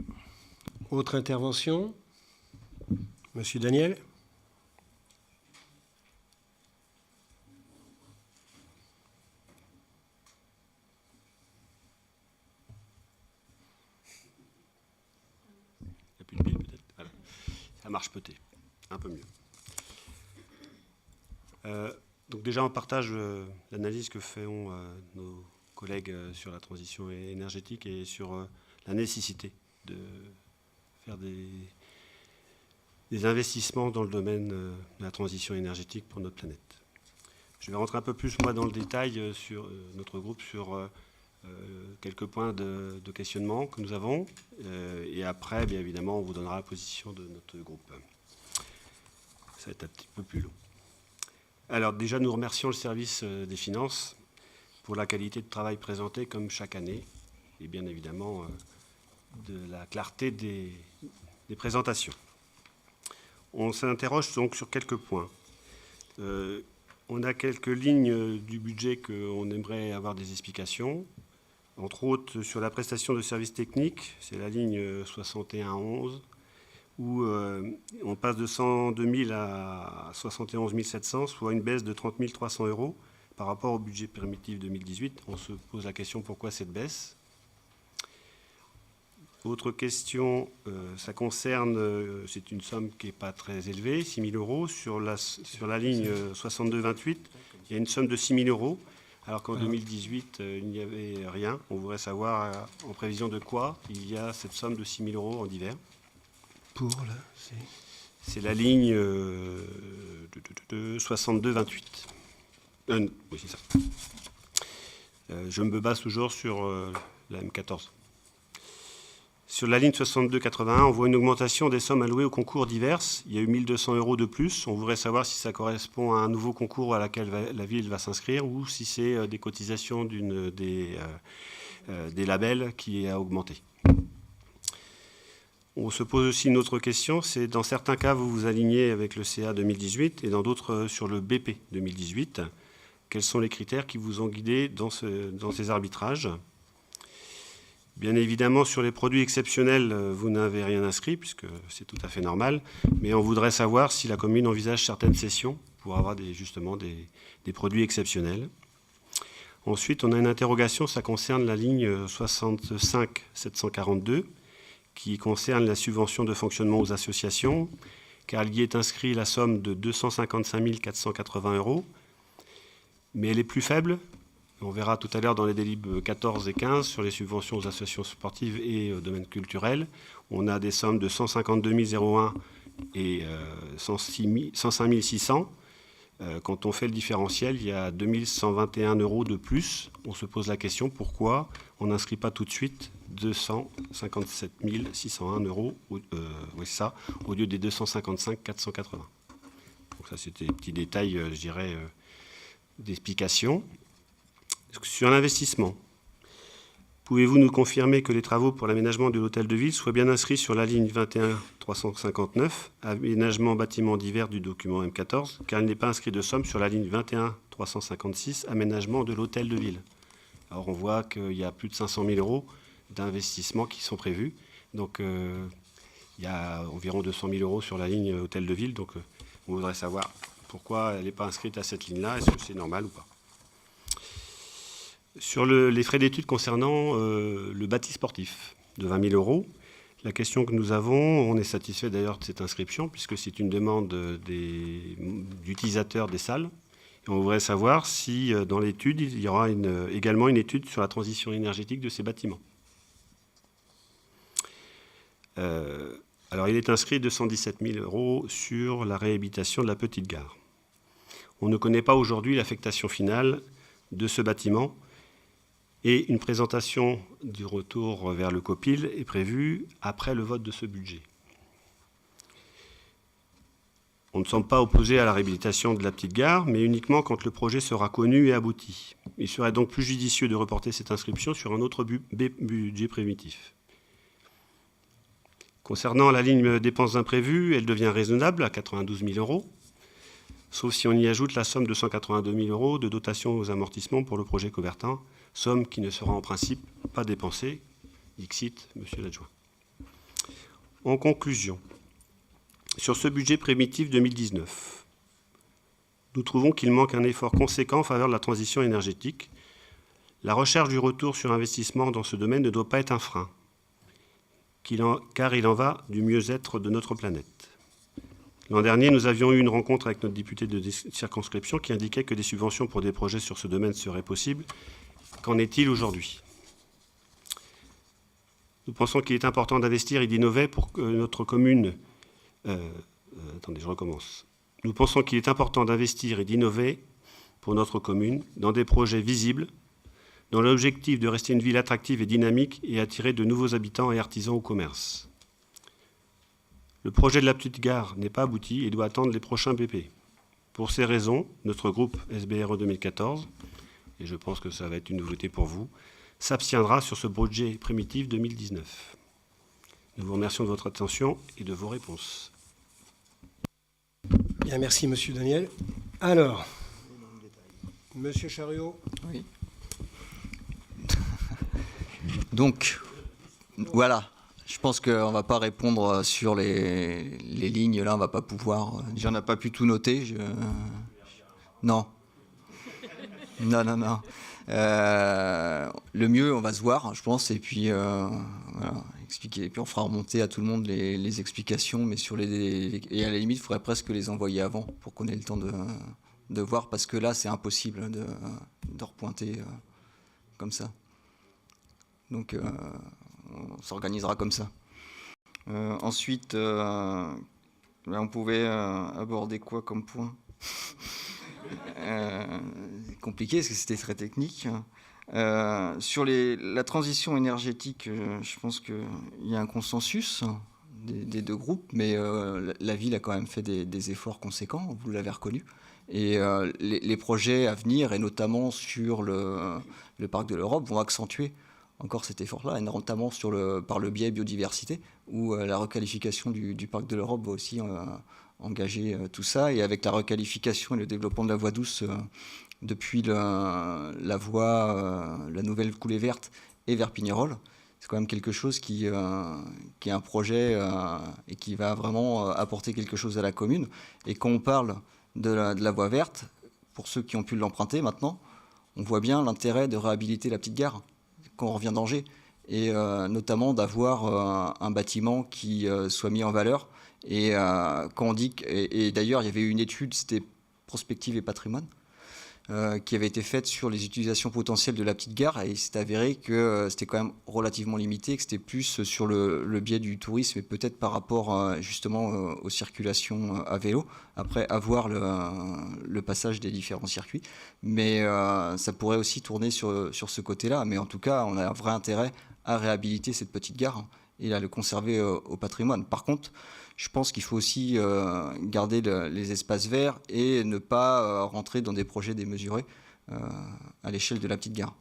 Autre intervention ? Monsieur Daniel ? Il n'y a plus de pile peut-être. Voilà. Ça marche peut-être. Un peu mieux. Donc déjà, on partage l'analyse que font nos collègues sur la transition énergétique et sur la nécessité de faire des investissements dans le domaine de la transition énergétique pour notre planète. Je vais rentrer un peu plus, moi, dans le détail sur notre groupe, sur quelques points de questionnement que nous avons. Et après, bien évidemment, on vous donnera la position de notre groupe. Ça va être un petit peu plus long. Alors déjà, nous remercions le service des finances pour la qualité de travail présenté comme chaque année et bien évidemment de la clarté des présentations. On s'interroge donc sur quelques points. On a quelques lignes du budget qu'on aimerait avoir des explications. Entre autres, sur la prestation de services techniques, c'est la ligne 6111, où on passe de 102 000 à 71 700, soit une baisse de 30 300 € par rapport au budget primitif 2018. On se pose la question pourquoi cette baisse. Autre question, ça concerne, c'est une somme qui n'est pas très élevée, 6 000 €. Sur la ligne 62-28, il y a une somme de 6 000 €, alors qu'en 2018, il n'y avait rien. On voudrait savoir en prévision de quoi il y a cette somme de 6 000 € en divers. Pour là, c'est la ligne 62-28. Oui, c'est ça. Je me base toujours sur la M14. Sur la ligne 62-81, on voit une augmentation des sommes allouées aux concours divers. Il y a eu 1 200 € de plus. On voudrait savoir si ça correspond à un nouveau concours à laquelle la ville va s'inscrire ou si c'est des cotisations des labels qui a augmenté. On se pose aussi une autre question, c'est dans certains cas, vous vous alignez avec le CA 2018 et dans d'autres sur le BP 2018. Quels sont les critères qui vous ont guidé dans ces arbitrages ? Bien évidemment, sur les produits exceptionnels, vous n'avez rien inscrit, puisque c'est tout à fait normal, mais on voudrait savoir si la commune envisage certaines cessions pour avoir justement des produits exceptionnels. Ensuite, on a une interrogation, ça concerne la ligne 65 742, qui concerne la subvention de fonctionnement aux associations, car il y est inscrit la somme de 255 480 €, mais elle est plus faible. On verra tout à l'heure dans les délibes 14 et 15 sur les subventions aux associations sportives et au domaine culturel. On a des sommes de 152 001 et 105 600. Quand on fait le différentiel, il y a 2 121 € de plus. On se pose la question pourquoi on n'inscrit pas tout de suite 257 601 €, au lieu des 255 480. Donc ça, c'était des petits détails, je dirais, d'explication. Sur l'investissement, Pouvez-vous nous confirmer que les travaux pour l'aménagement de l'hôtel de ville soient bien inscrits sur la ligne 21 359, aménagement bâtiment divers du document M14, car il n'est pas inscrit de somme sur la ligne 21 356, aménagement de l'hôtel de ville. Alors on voit qu'il y a plus de 500 000 euros d'investissements qui sont prévus. Donc il y a environ 200 000 euros sur la ligne hôtel de ville. Donc on voudrait savoir pourquoi elle n'est pas inscrite à cette ligne-là. Est-ce que c'est normal ou pas? Sur les frais d'études concernant le bâti sportif de 20 000 euros, la question que nous avons, on est satisfait d'ailleurs de cette inscription puisque c'est une demande d'utilisateurs des salles. Et on voudrait savoir si dans l'étude, il y aura également une étude sur la transition énergétique de ces bâtiments. Alors il est inscrit 217 000 euros sur la réhabilitation de la petite gare. On ne connaît pas aujourd'hui l'affectation finale de ce bâtiment. Et une présentation du retour vers le COPIL est prévue après le vote de ce budget. On ne semble pas opposé à la réhabilitation de la petite gare, mais uniquement quand le projet sera connu et abouti. Il serait donc plus judicieux de reporter cette inscription sur un autre budget primitif. Concernant la ligne dépenses imprévues, elle devient raisonnable à 92 000 euros, sauf si on y ajoute la somme de 182 000 euros de dotation aux amortissements pour le projet Coubertin, somme qui ne sera en principe pas dépensée, dixit monsieur l'adjoint. En conclusion, sur ce budget primitif 2019, nous trouvons qu'il manque un effort conséquent en faveur de la transition énergétique. La recherche du retour sur investissement dans ce domaine ne doit pas être un frein, car il en va du mieux-être de notre planète. L'an dernier, nous avions eu une rencontre avec notre député de circonscription qui indiquait que des subventions pour des projets sur ce domaine seraient possibles. Qu'en est-il aujourd'hui? Nous pensons qu'il est important d'investir et d'innover pour que notre commune... attendez, je recommence. Nous pensons qu'il est important d'investir et d'innover pour notre commune dans des projets visibles, dans l'objectif de rester une ville attractive et dynamique et attirer de nouveaux habitants et artisans au commerce. Le projet de la petite gare n'est pas abouti et doit attendre les prochains BP. Pour ces raisons, notre groupe SBRE 2014, et je pense que ça va être une nouveauté pour vous, s'abstiendra sur ce budget primitif 2019. Nous vous remercions de votre attention et de vos réponses. Bien, merci Monsieur Daniel. Alors, Monsieur Chariot. Oui. Donc, voilà. Je pense qu'on ne va pas répondre sur les lignes. Là, on ne va pas pouvoir... Déjà, on n'a pas pu tout noter. Non. Non. Le mieux, on va se voir, je pense, et puis voilà, expliquer. Et puis on fera remonter à tout le monde les explications, mais sur et à la limite, il faudrait presque les envoyer avant pour qu'on ait le temps de voir, parce que là, c'est impossible de repointer comme ça. Donc, on s'organisera comme ça. Ensuite, on pouvait aborder quoi comme point? C'est compliqué parce que c'était très technique. Sur la transition énergétique, je pense qu'il y a un consensus des deux groupes, mais la ville a quand même fait des efforts conséquents, vous l'avez reconnu. Et les projets à venir, et notamment sur le parc de l'Europe, vont accentuer encore cet effort-là, et notamment par le biais biodiversité, où la requalification du parc de l'Europe va aussi engager tout ça. Et avec la requalification et le développement de la voie douce depuis la nouvelle coulée verte et vers Pignerol, c'est quand même quelque chose qui est un projet et qui va vraiment apporter quelque chose à la commune. Et quand on parle de la voie verte, pour ceux qui ont pu l'emprunter maintenant, on voit bien l'intérêt de réhabiliter la petite gare quand on revient d'Angers, et notamment d'avoir un bâtiment qui soit mis en valeur. Et quand on dit et d'ailleurs, il y avait eu une étude, c'était Prospective et Patrimoine, qui avait été faite sur les utilisations potentielles de la petite gare, et il s'est avéré que c'était quand même relativement limité, que c'était plus sur le biais du tourisme et peut-être par rapport justement aux circulations à vélo, après avoir le passage des différents circuits. Mais ça pourrait aussi tourner sur ce côté-là. Mais en tout cas, on a un vrai intérêt à réhabiliter cette petite gare et à le conserver au patrimoine. Par contre, je pense qu'il faut aussi garder les espaces verts et ne pas rentrer dans des projets démesurés à l'échelle de la petite gare.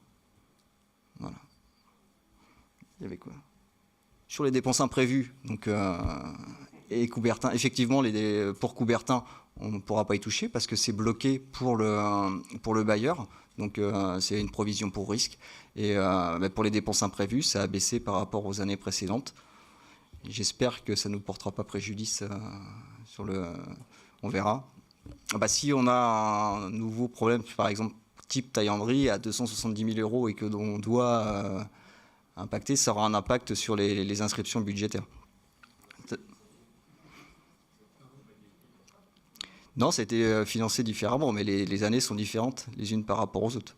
Voilà. Il y avait quoi? Sur les dépenses imprévues, donc, et Coubertin, effectivement, pour Coubertin, on ne pourra pas y toucher parce que c'est bloqué pour le bailleur. Donc, c'est une provision pour risque. Et pour les dépenses imprévues, ça a baissé par rapport aux années précédentes. J'espère que ça ne nous portera pas préjudice on verra. Si on a un nouveau problème, par exemple, type taillanderie à 270 000 euros et que l'on doit impacter, ça aura un impact sur les inscriptions budgétaires. Non, ça a été financé différemment, mais les années sont différentes les unes par rapport aux autres.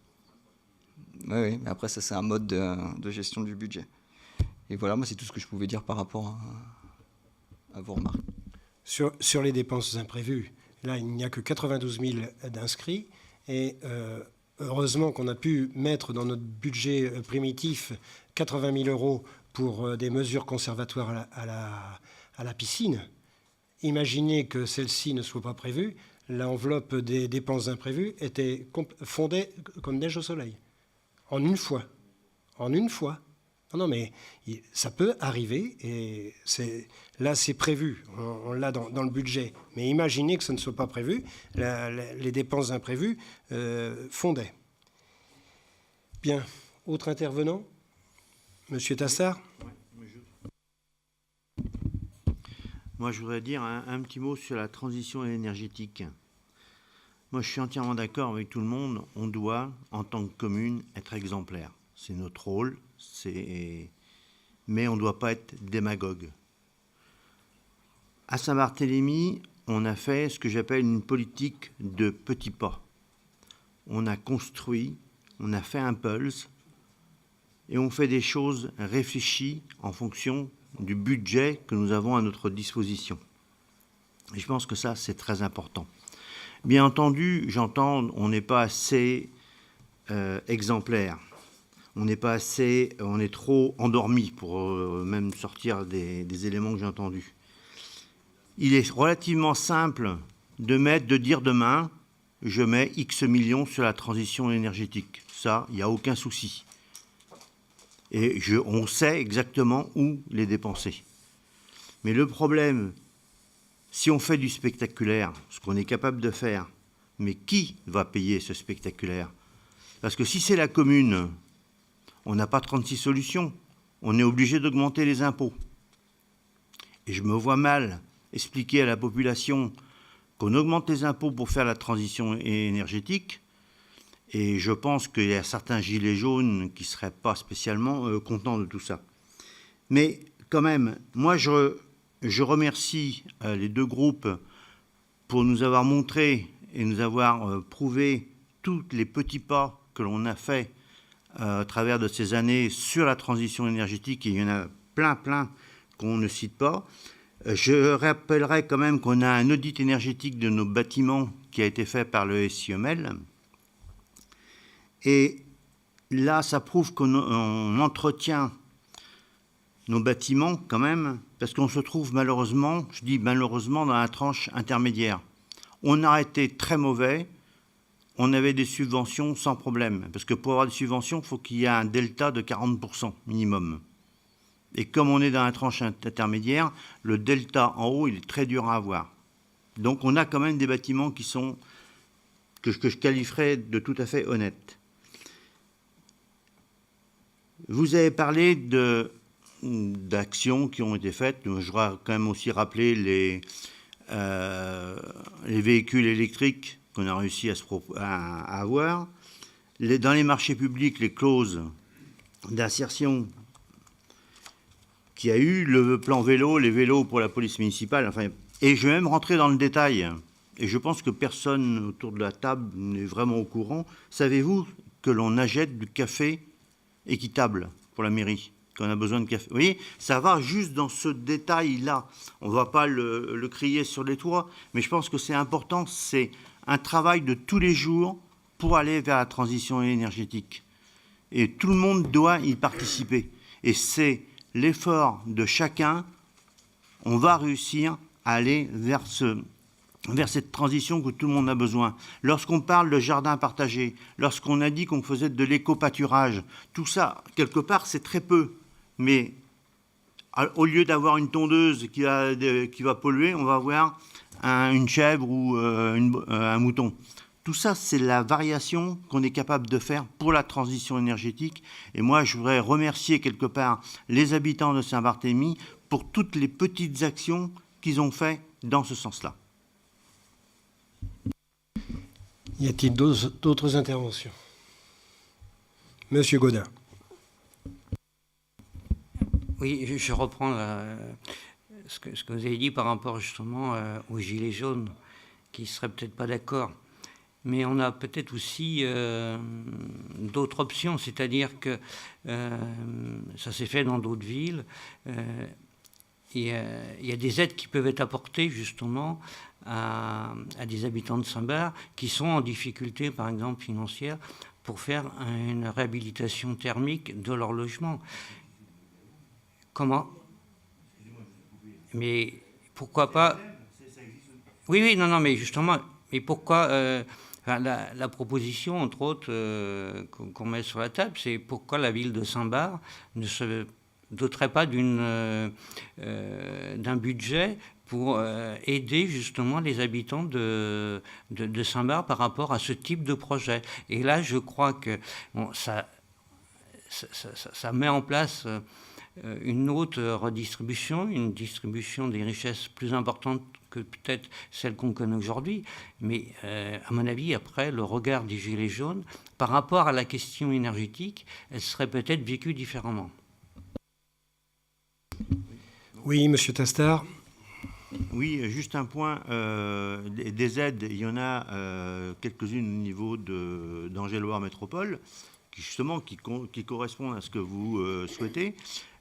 Oui, mais après, ça, c'est un mode de gestion du budget. Et voilà, moi, c'est tout ce que je pouvais dire par rapport à vos remarques. Sur les dépenses imprévues, là, il n'y a que 92 000 d'inscrits. Et heureusement qu'on a pu mettre dans notre budget primitif 80 000 euros pour des mesures conservatoires à la piscine. Imaginez que celle-ci ne soit pas prévue, l'enveloppe des dépenses imprévues était fondée comme neige au soleil. En une fois. En une fois. Non, mais ça peut arriver et là, c'est prévu. On l'a dans le budget. Mais imaginez que ça ne soit pas prévu. Les dépenses imprévues fondaient. Bien. Autre intervenant? Monsieur Tassard? Moi, je voudrais dire un petit mot sur la transition énergétique. Moi, je suis entièrement d'accord avec tout le monde. On doit, en tant que commune, être exemplaire. C'est notre rôle, mais on ne doit pas être démagogue. À Saint-Barthélemy, on a fait ce que j'appelle une politique de petits pas. On a construit, on a fait un pulse, et on fait des choses réfléchies en fonction du budget que nous avons à notre disposition. Et je pense que ça, c'est très important. Bien entendu, j'entends, on n'est pas assez exemplaire. On n'est pas assez, on est trop endormi pour même sortir des éléments que j'ai entendus. Il est relativement simple de dire demain, je mets X millions sur la transition énergétique. Ça, il n'y a aucun souci. Et on sait exactement où les dépenser. Mais le problème, si on fait du spectaculaire, ce qu'on est capable de faire, mais qui va payer ce spectaculaire? Parce que si c'est la commune, on n'a pas 36 solutions. On est obligé d'augmenter les impôts. Et je me vois mal expliquer à la population qu'on augmente les impôts pour faire la transition énergétique. Et je pense qu'il y a certains gilets jaunes qui ne seraient pas spécialement contents de tout ça. Mais quand même, moi, je remercie les deux groupes pour nous avoir montré et nous avoir prouvé tous les petits pas que l'on a fait à travers de ces années sur la transition énergétique. Et il y en a plein qu'on ne cite pas. Je rappellerai quand même qu'on a un audit énergétique de nos bâtiments qui a été fait par le SIEMEL. Et là, ça prouve qu'on entretient nos bâtiments quand même, parce qu'on se trouve malheureusement, je dis malheureusement, dans la tranche intermédiaire. On a été très mauvais, on avait des subventions sans problème, parce que pour avoir des subventions, il faut qu'il y ait un delta de 40% minimum. Et comme on est dans la tranche intermédiaire, le delta en haut, il est très dur à avoir. Donc on a quand même des bâtiments qui sont, que je qualifierais de tout à fait honnêtes. Vous avez parlé d'actions qui ont été faites. Je voudrais quand même aussi rappeler les véhicules électriques qu'on a réussi à avoir. Dans les marchés publics, les clauses d'insertion qu'il y a eu, le plan vélo, les vélos pour la police municipale. Enfin, et je vais même rentrer dans le détail. Et je pense que personne autour de la table n'est vraiment au courant. Savez-vous que l'on achète du café équitable pour la mairie, qu'on a besoin de café? Vous voyez, ça va juste dans ce détail-là. On ne va pas le crier sur les toits, mais je pense que c'est important. C'est un travail de tous les jours pour aller vers la transition énergétique. Et tout le monde doit y participer. Et c'est l'effort de chacun. On va réussir à aller vers cette transition que tout le monde a besoin. Lorsqu'on parle de jardin partagé, lorsqu'on a dit qu'on faisait de l'éco-pâturage, tout ça, quelque part, c'est très peu. mais au lieu d'avoir une tondeuse qui va polluer, on va avoir une chèvre ou un mouton. Tout ça, c'est la variation qu'on est capable de faire pour la transition énergétique. Et moi, je voudrais remercier quelque part les habitants de Saint-Barthélemy pour toutes les petites actions qu'ils ont fait dans ce sens-là. Y a-t-il d'autres interventions? Monsieur Gaudin. Oui, je reprends ce que vous avez dit par rapport justement aux Gilets jaunes, qui ne seraient peut-être pas d'accord. Mais on a peut-être aussi d'autres options, c'est-à-dire que ça s'est fait dans d'autres villes. Il y a des aides qui peuvent être apportées justement à des habitants de Saint-Bar qui sont en difficulté, par exemple financière, pour faire une réhabilitation thermique de leur logement. Comment? Mais pourquoi pas? Oui, non, mais justement, mais pourquoi la proposition, entre autres, qu'on met sur la table, c'est pourquoi la ville de Saint-Bar ne se doterait pas d'un budget pour aider justement les habitants de Saint-Bar par rapport à ce type de projet. Et là, je crois que ça met en place une autre redistribution, une distribution des richesses plus importante que peut-être celle qu'on connaît aujourd'hui. Mais à mon avis, après, le regard des Gilets jaunes, par rapport à la question énergétique, elle serait peut-être vécue différemment. Oui, Monsieur Tastard. Oui, juste un point. Des aides, il y en a quelques-unes au niveau d'Angers-Loire Métropole, qui correspondent à ce que vous souhaitez.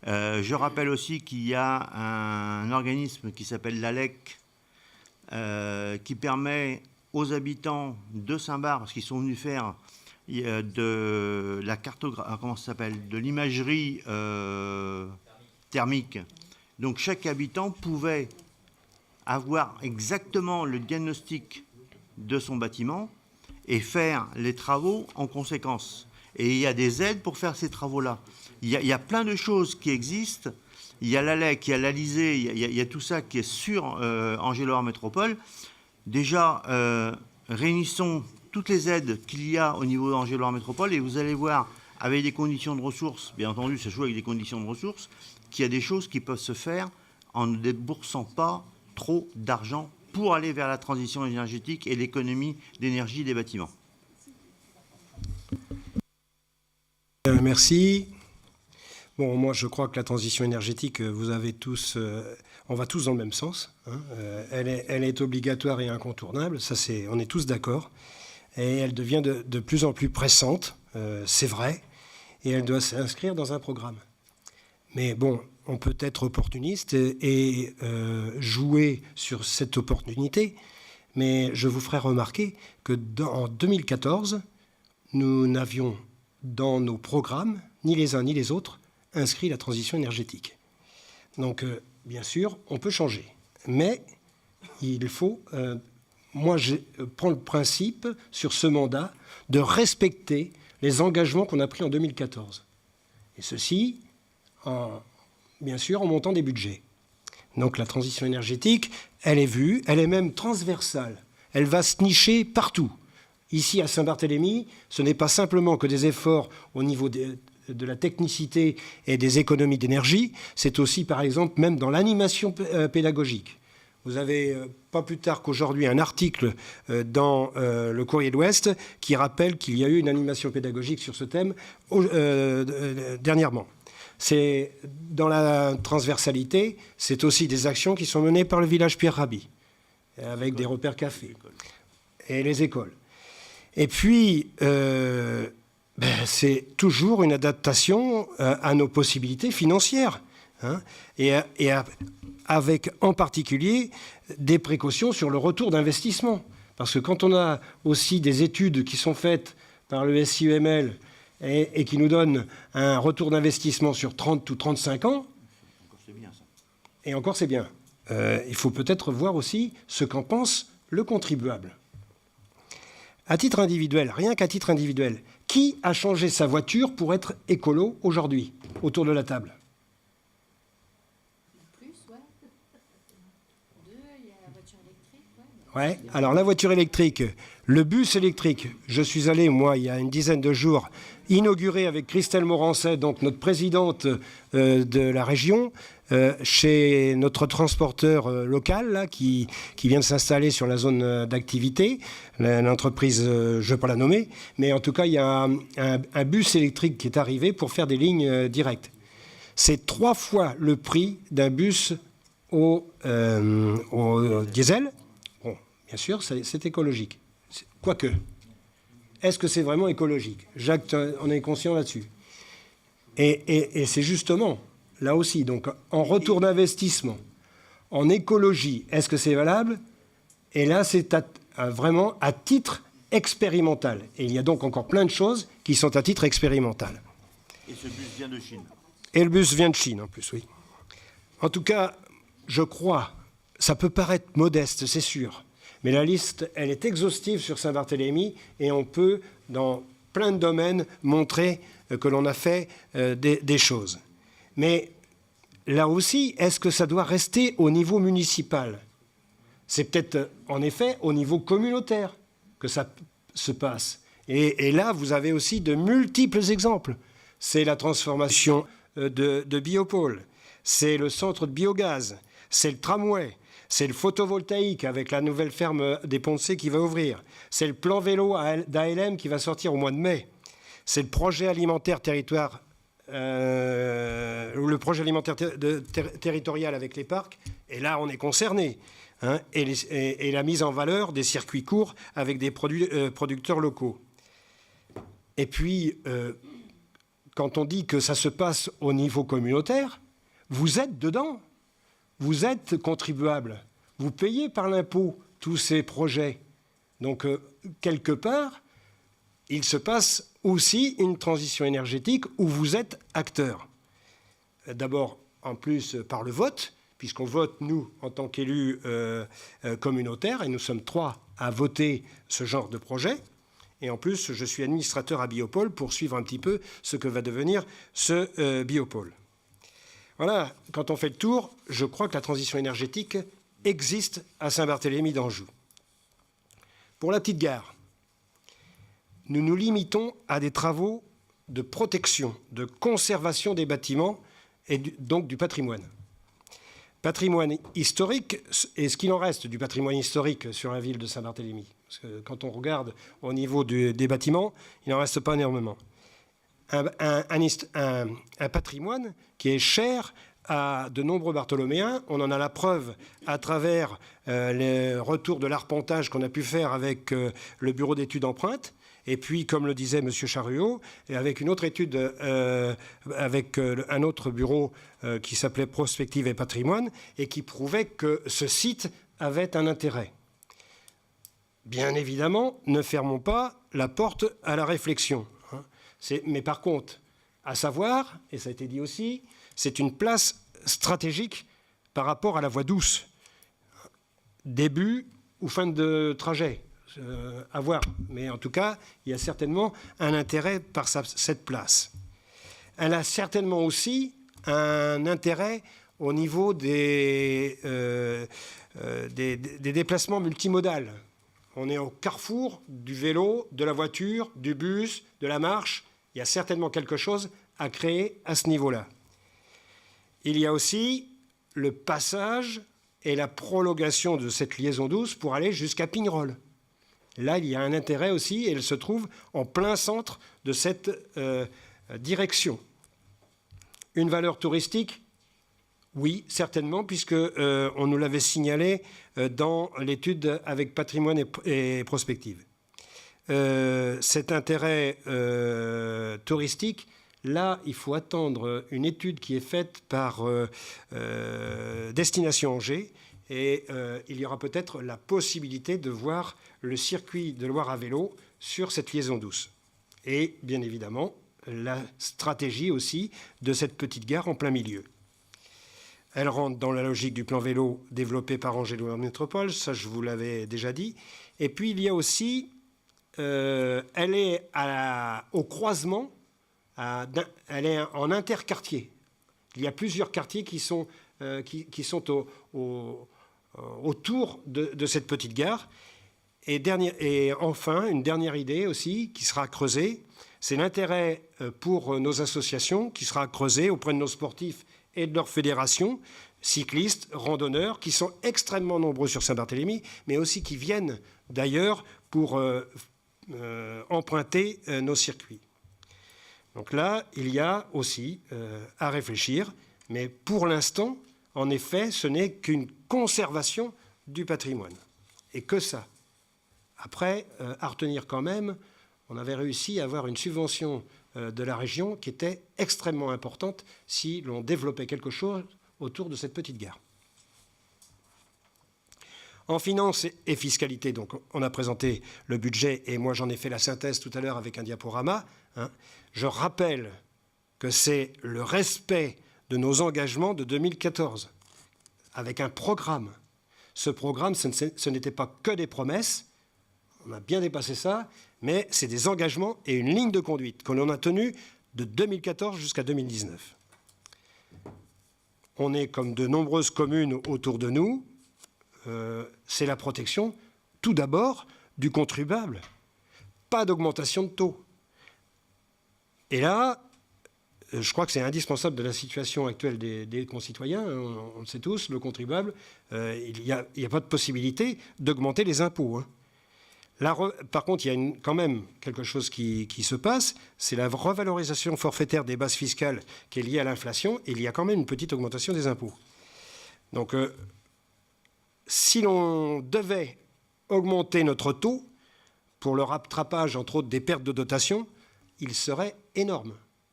Je rappelle aussi qu'il y a un organisme qui s'appelle l'ALEC, qui permet aux habitants de Saint-Bar, parce qu'ils sont venus faire de la cartographie, comment ça s'appelle, de l'imagerie thermique. Donc chaque habitant pouvait avoir exactement le diagnostic de son bâtiment et faire les travaux en conséquence. Et il y a des aides pour faire ces travaux-là. Il y a plein de choses qui existent. Il y a l'ALEC, il y a l'Alizé, il y a tout ça qui est sur Angers-Loire Métropole. Déjà, réunissons toutes les aides qu'il y a au niveau d'Angers-Loire Métropole et vous allez voir, avec des conditions de ressources, bien entendu, ça joue avec des conditions de ressources, qu'il y a des choses qui peuvent se faire en ne déboursant pas trop d'argent pour aller vers la transition énergétique et l'économie d'énergie des bâtiments. Merci. Bon, moi, je crois que la transition énergétique, vous avez tous, on va tous dans le même sens. Hein. Elle est obligatoire et incontournable. Ça, on est tous d'accord. Et elle devient de plus en plus pressante. C'est vrai. Et elle doit s'inscrire dans un programme. Mais bon, on peut être opportuniste et jouer sur cette opportunité. Mais je vous ferai remarquer que en 2014, nous n'avions dans nos programmes, ni les uns ni les autres, inscrit la transition énergétique. Donc, bien sûr, on peut changer. Mais il faut... moi, je prends le principe, sur ce mandat, de respecter les engagements qu'on a pris en 2014. Et ceci, bien sûr, en montant des budgets. Donc, la transition énergétique, elle est vue, elle est même transversale. Elle va se nicher partout. Ici, à Saint-Barthélemy, ce n'est pas simplement que des efforts au niveau de la technicité et des économies d'énergie, c'est aussi, par exemple, même dans l'animation pédagogique. Vous avez, pas plus tard qu'aujourd'hui, un article dans le Courrier de l'Ouest qui rappelle qu'il y a eu une animation pédagogique sur ce thème dernièrement. C'est, dans la transversalité, c'est aussi des actions qui sont menées par le village Pierre Rabhi, avec des repères cafés et les écoles. Et puis, c'est toujours une adaptation à nos possibilités financières, hein, et avec en particulier des précautions sur le retour d'investissement. Parce que quand on a aussi des études qui sont faites par le SIEML et qui nous donnent un retour d'investissement sur 30 ou 35 ans, et encore c'est bien, il faut peut-être voir aussi ce qu'en pense le contribuable. À titre individuel, rien qu'à titre individuel, qui a changé sa voiture pour être écolo aujourd'hui, autour de la table? Ouais. Alors la voiture électrique, le bus électrique, je suis allé, moi, il y a une dizaine de jours, inaugurer avec Christelle Morancet, donc notre présidente de la région, chez notre transporteur local là, qui vient de s'installer sur la zone d'activité, l'entreprise, je ne vais pas la nommer, mais en tout cas, il y a un bus électrique qui est arrivé pour faire des lignes directes. C'est 3 fois le prix d'un bus au diesel. Bon, bien sûr, c'est écologique. Quoique, est-ce que c'est vraiment écologique? Jacques, on est conscient là-dessus. Et c'est justement, là aussi, donc en retour d'investissement, en écologie, est-ce que c'est valable? Et là, c'est vraiment à titre expérimental. Et il y a donc encore plein de choses qui sont à titre expérimental. Et ce bus vient de Chine. Et le bus vient de Chine, en plus, oui. En tout cas, je crois, ça peut paraître modeste, c'est sûr, mais la liste, elle est exhaustive sur Saint-Barthélemy et on peut, dans plein de domaines, montrer que l'on a fait des choses. Mais là aussi, est-ce que ça doit rester au niveau municipal? C'est peut-être, en effet, au niveau communautaire que ça se passe. Et là, vous avez aussi de multiples exemples. C'est la transformation de Biopôle, c'est le centre de biogaz, c'est le tramway, c'est le photovoltaïque avec la nouvelle ferme des Poncés qui va ouvrir, c'est le plan vélo d'ALM qui va sortir au mois de mai, c'est le projet alimentaire territorial territorial avec les parcs, et là on est concerné, hein, et la mise en valeur des circuits courts avec des producteurs locaux. Et puis, quand on dit que ça se passe au niveau communautaire, vous êtes dedans, vous êtes contribuable, vous payez par l'impôt tous ces projets. Donc, quelque part, il se passe aussi une transition énergétique où vous êtes acteur. D'abord, en plus, par le vote, puisqu'on vote, nous, en tant qu'élus communautaires, et nous sommes 3 à voter ce genre de projet. Et en plus, je suis administrateur à Biopôle pour suivre un petit peu ce que va devenir ce Biopôle. Voilà, quand on fait le tour, je crois que la transition énergétique existe à Saint-Barthélemy d'Anjou. Pour la petite gare, nous nous limitons à des travaux de protection, de conservation des bâtiments et donc du patrimoine. Patrimoine historique, et ce qu'il en reste du patrimoine historique sur la ville de Saint-Barthélemy. Parce que quand on regarde au niveau des bâtiments, il n'en reste pas énormément. Un patrimoine qui est cher à de nombreux Bartholoméens. On en a la preuve à travers le retour de l'arpentage qu'on a pu faire avec le bureau d'études empreintes. Et puis, comme le disait M. Charruot, et avec une autre étude, avec un autre bureau qui s'appelait Prospective et Patrimoine, et qui prouvait que ce site avait un intérêt. Bien évidemment, ne fermons pas la porte à la réflexion. Mais par contre, à savoir, et ça a été dit aussi, c'est une place stratégique par rapport à la voie douce. Début ou fin de trajet, à voir. Mais en tout cas, il y a certainement un intérêt par cette place. Elle a certainement aussi un intérêt au niveau des déplacements multimodaux. On est au carrefour du vélo, de la voiture, du bus, de la marche. Il y a certainement quelque chose à créer à ce niveau-là. Il y a aussi le passage et la prolongation de cette liaison douce pour aller jusqu'à Pignerol. Là, il y a un intérêt aussi, et elle se trouve en plein centre de cette direction. Une valeur touristique? Oui, certainement, puisque on nous l'avait signalé dans l'étude avec patrimoine et prospective. Cet intérêt touristique, là, il faut attendre une étude qui est faite par Destination Angers, et il y aura peut-être la possibilité de voir le circuit de Loire à vélo sur cette liaison douce. Et bien évidemment, la stratégie aussi de cette petite gare en plein milieu. Elle rentre dans la logique du plan vélo développé par Angers-Loire Métropole, ça je vous l'avais déjà dit. Et puis il y a aussi, elle est au croisement, elle est en interquartier. Il y a plusieurs quartiers qui sont autour de cette petite gare. Et enfin, une dernière idée aussi qui sera creusée, c'est l'intérêt pour nos associations qui sera creusé auprès de nos sportifs et de leurs fédérations, cyclistes, randonneurs, qui sont extrêmement nombreux sur Saint-Barthélemy, mais aussi qui viennent d'ailleurs pour emprunter nos circuits. Donc là, il y a aussi à réfléchir, mais pour l'instant, en effet, ce n'est qu'une conservation du patrimoine. Et que ça. Après, à retenir quand même, on avait réussi à avoir une subvention de la région qui était extrêmement importante si l'on développait quelque chose autour de cette petite gare. En finances et fiscalité, donc on a présenté le budget et moi j'en ai fait la synthèse tout à l'heure avec un diaporama. Je rappelle que c'est le respect de nos engagements de 2014 avec un programme. Ce programme, ce n'était pas que des promesses, on a bien dépassé ça, mais c'est des engagements et une ligne de conduite que l'on a tenue de 2014 jusqu'à 2019. On est comme de nombreuses communes autour de nous, c'est la protection, tout d'abord, du contribuable. Pas d'augmentation de taux. Et là, je crois que c'est indispensable de la situation actuelle des concitoyens, on le sait tous, le contribuable, il n'y a pas de possibilité d'augmenter les impôts. Là, par contre, il y a quand même quelque chose qui se passe, c'est la revalorisation forfaitaire des bases fiscales qui est liée à l'inflation, et il y a quand même une petite augmentation des impôts. Donc, si l'on devait augmenter notre taux, pour le rattrapage, entre autres, des pertes de dotation, il serait énorme.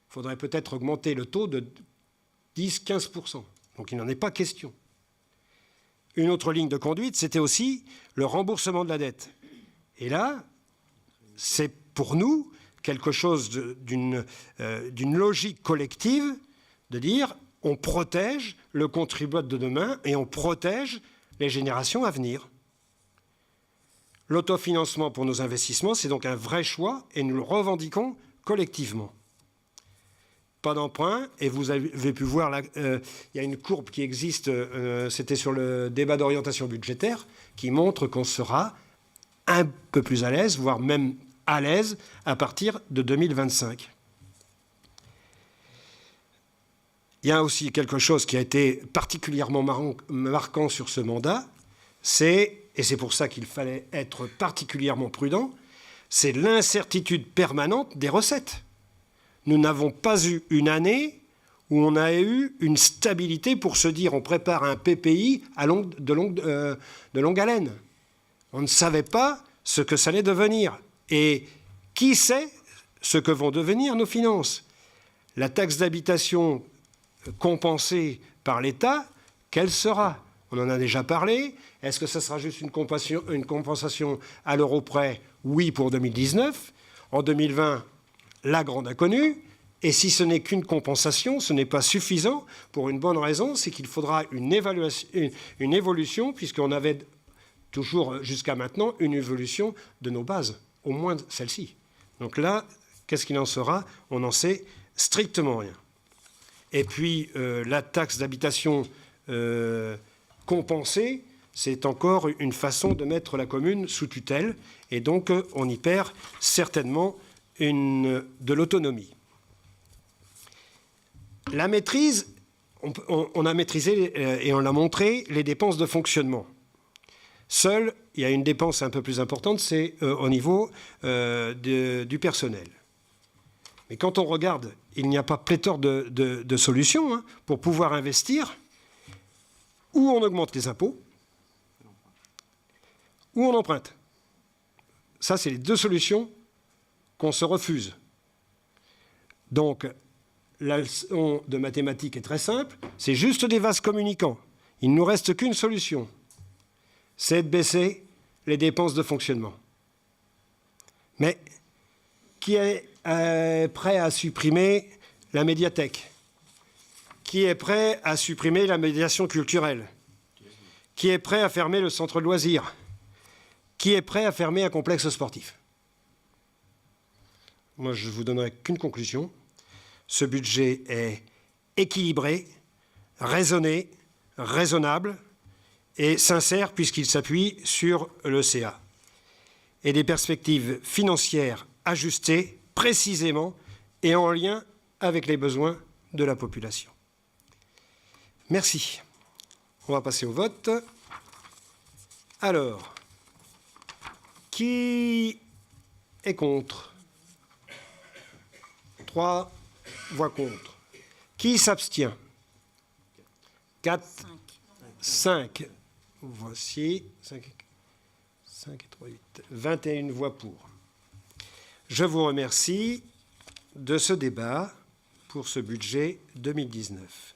Il faudrait peut-être augmenter le taux de 10-15%. Donc il n'en est pas question. Une autre ligne de conduite, c'était aussi le remboursement de la dette. Et là, c'est pour nous quelque chose d'une logique collective de dire on protège le contribuable de demain et on protège les générations à venir. L'autofinancement pour nos investissements, c'est donc un vrai choix et nous le revendiquons collectivement. Pas d'emprunt, et vous avez pu voir, il y a une courbe qui existe, c'était sur le débat d'orientation budgétaire, qui montre qu'on sera un peu plus à l'aise, voire même à l'aise, à partir de 2025. Il y a aussi quelque chose qui a été particulièrement marquant sur ce mandat, et c'est pour ça qu'il fallait être particulièrement prudent, c'est l'incertitude permanente des recettes. Nous n'avons pas eu une année où on a eu une stabilité pour se dire on prépare un PPI de longue haleine. On ne savait pas ce que ça allait devenir. Et qui sait ce que vont devenir nos finances? La taxe d'habitation compensée par l'État, quelle sera? On en a déjà parlé. Est-ce que ça sera juste une compensation à l'euro près? Oui, pour 2019. En 2020, la grande inconnue. Et si ce n'est qu'une compensation, ce n'est pas suffisant pour une bonne raison, c'est qu'il faudra une évolution, puisqu'on avait toujours jusqu'à maintenant une évolution de nos bases, au moins celle-ci. Donc là, qu'est-ce qu'il en sera? On n'en sait strictement rien. Et puis, la taxe d'habitation compensée, c'est encore une façon de mettre la commune sous tutelle. Et donc, on y perd certainement de l'autonomie. La maîtrise, on a maîtrisé et on l'a montré, les dépenses de fonctionnement. Seul, il y a une dépense un peu plus importante, c'est au niveau du personnel. Mais quand on regarde, il n'y a pas pléthore de solutions pour pouvoir investir. Ou on augmente les impôts, ou on emprunte. Ça, c'est les deux solutions qu'on se refuse. Donc, la leçon de mathématiques est très simple, c'est juste des vases communicants. Il ne nous reste qu'une solution, c'est de baisser les dépenses de fonctionnement. Mais qui est prêt à supprimer la médiathèque? Qui est prêt à supprimer la médiation culturelle? Qui est prêt à fermer le centre de loisirs? Qui est prêt à fermer un complexe sportif? Moi, je ne vous donnerai qu'une conclusion. Ce budget est équilibré, raisonné, raisonnable, et sincère puisqu'il s'appuie sur le CA, et des perspectives financières ajustées précisément et en lien avec les besoins de la population. Merci. On va passer au vote. Alors, qui est contre? 3 voix contre. Qui s'abstient? 4, 5. Voici 5 et 3, 8. 21 voix pour. Je vous remercie de ce débat pour ce budget 2019.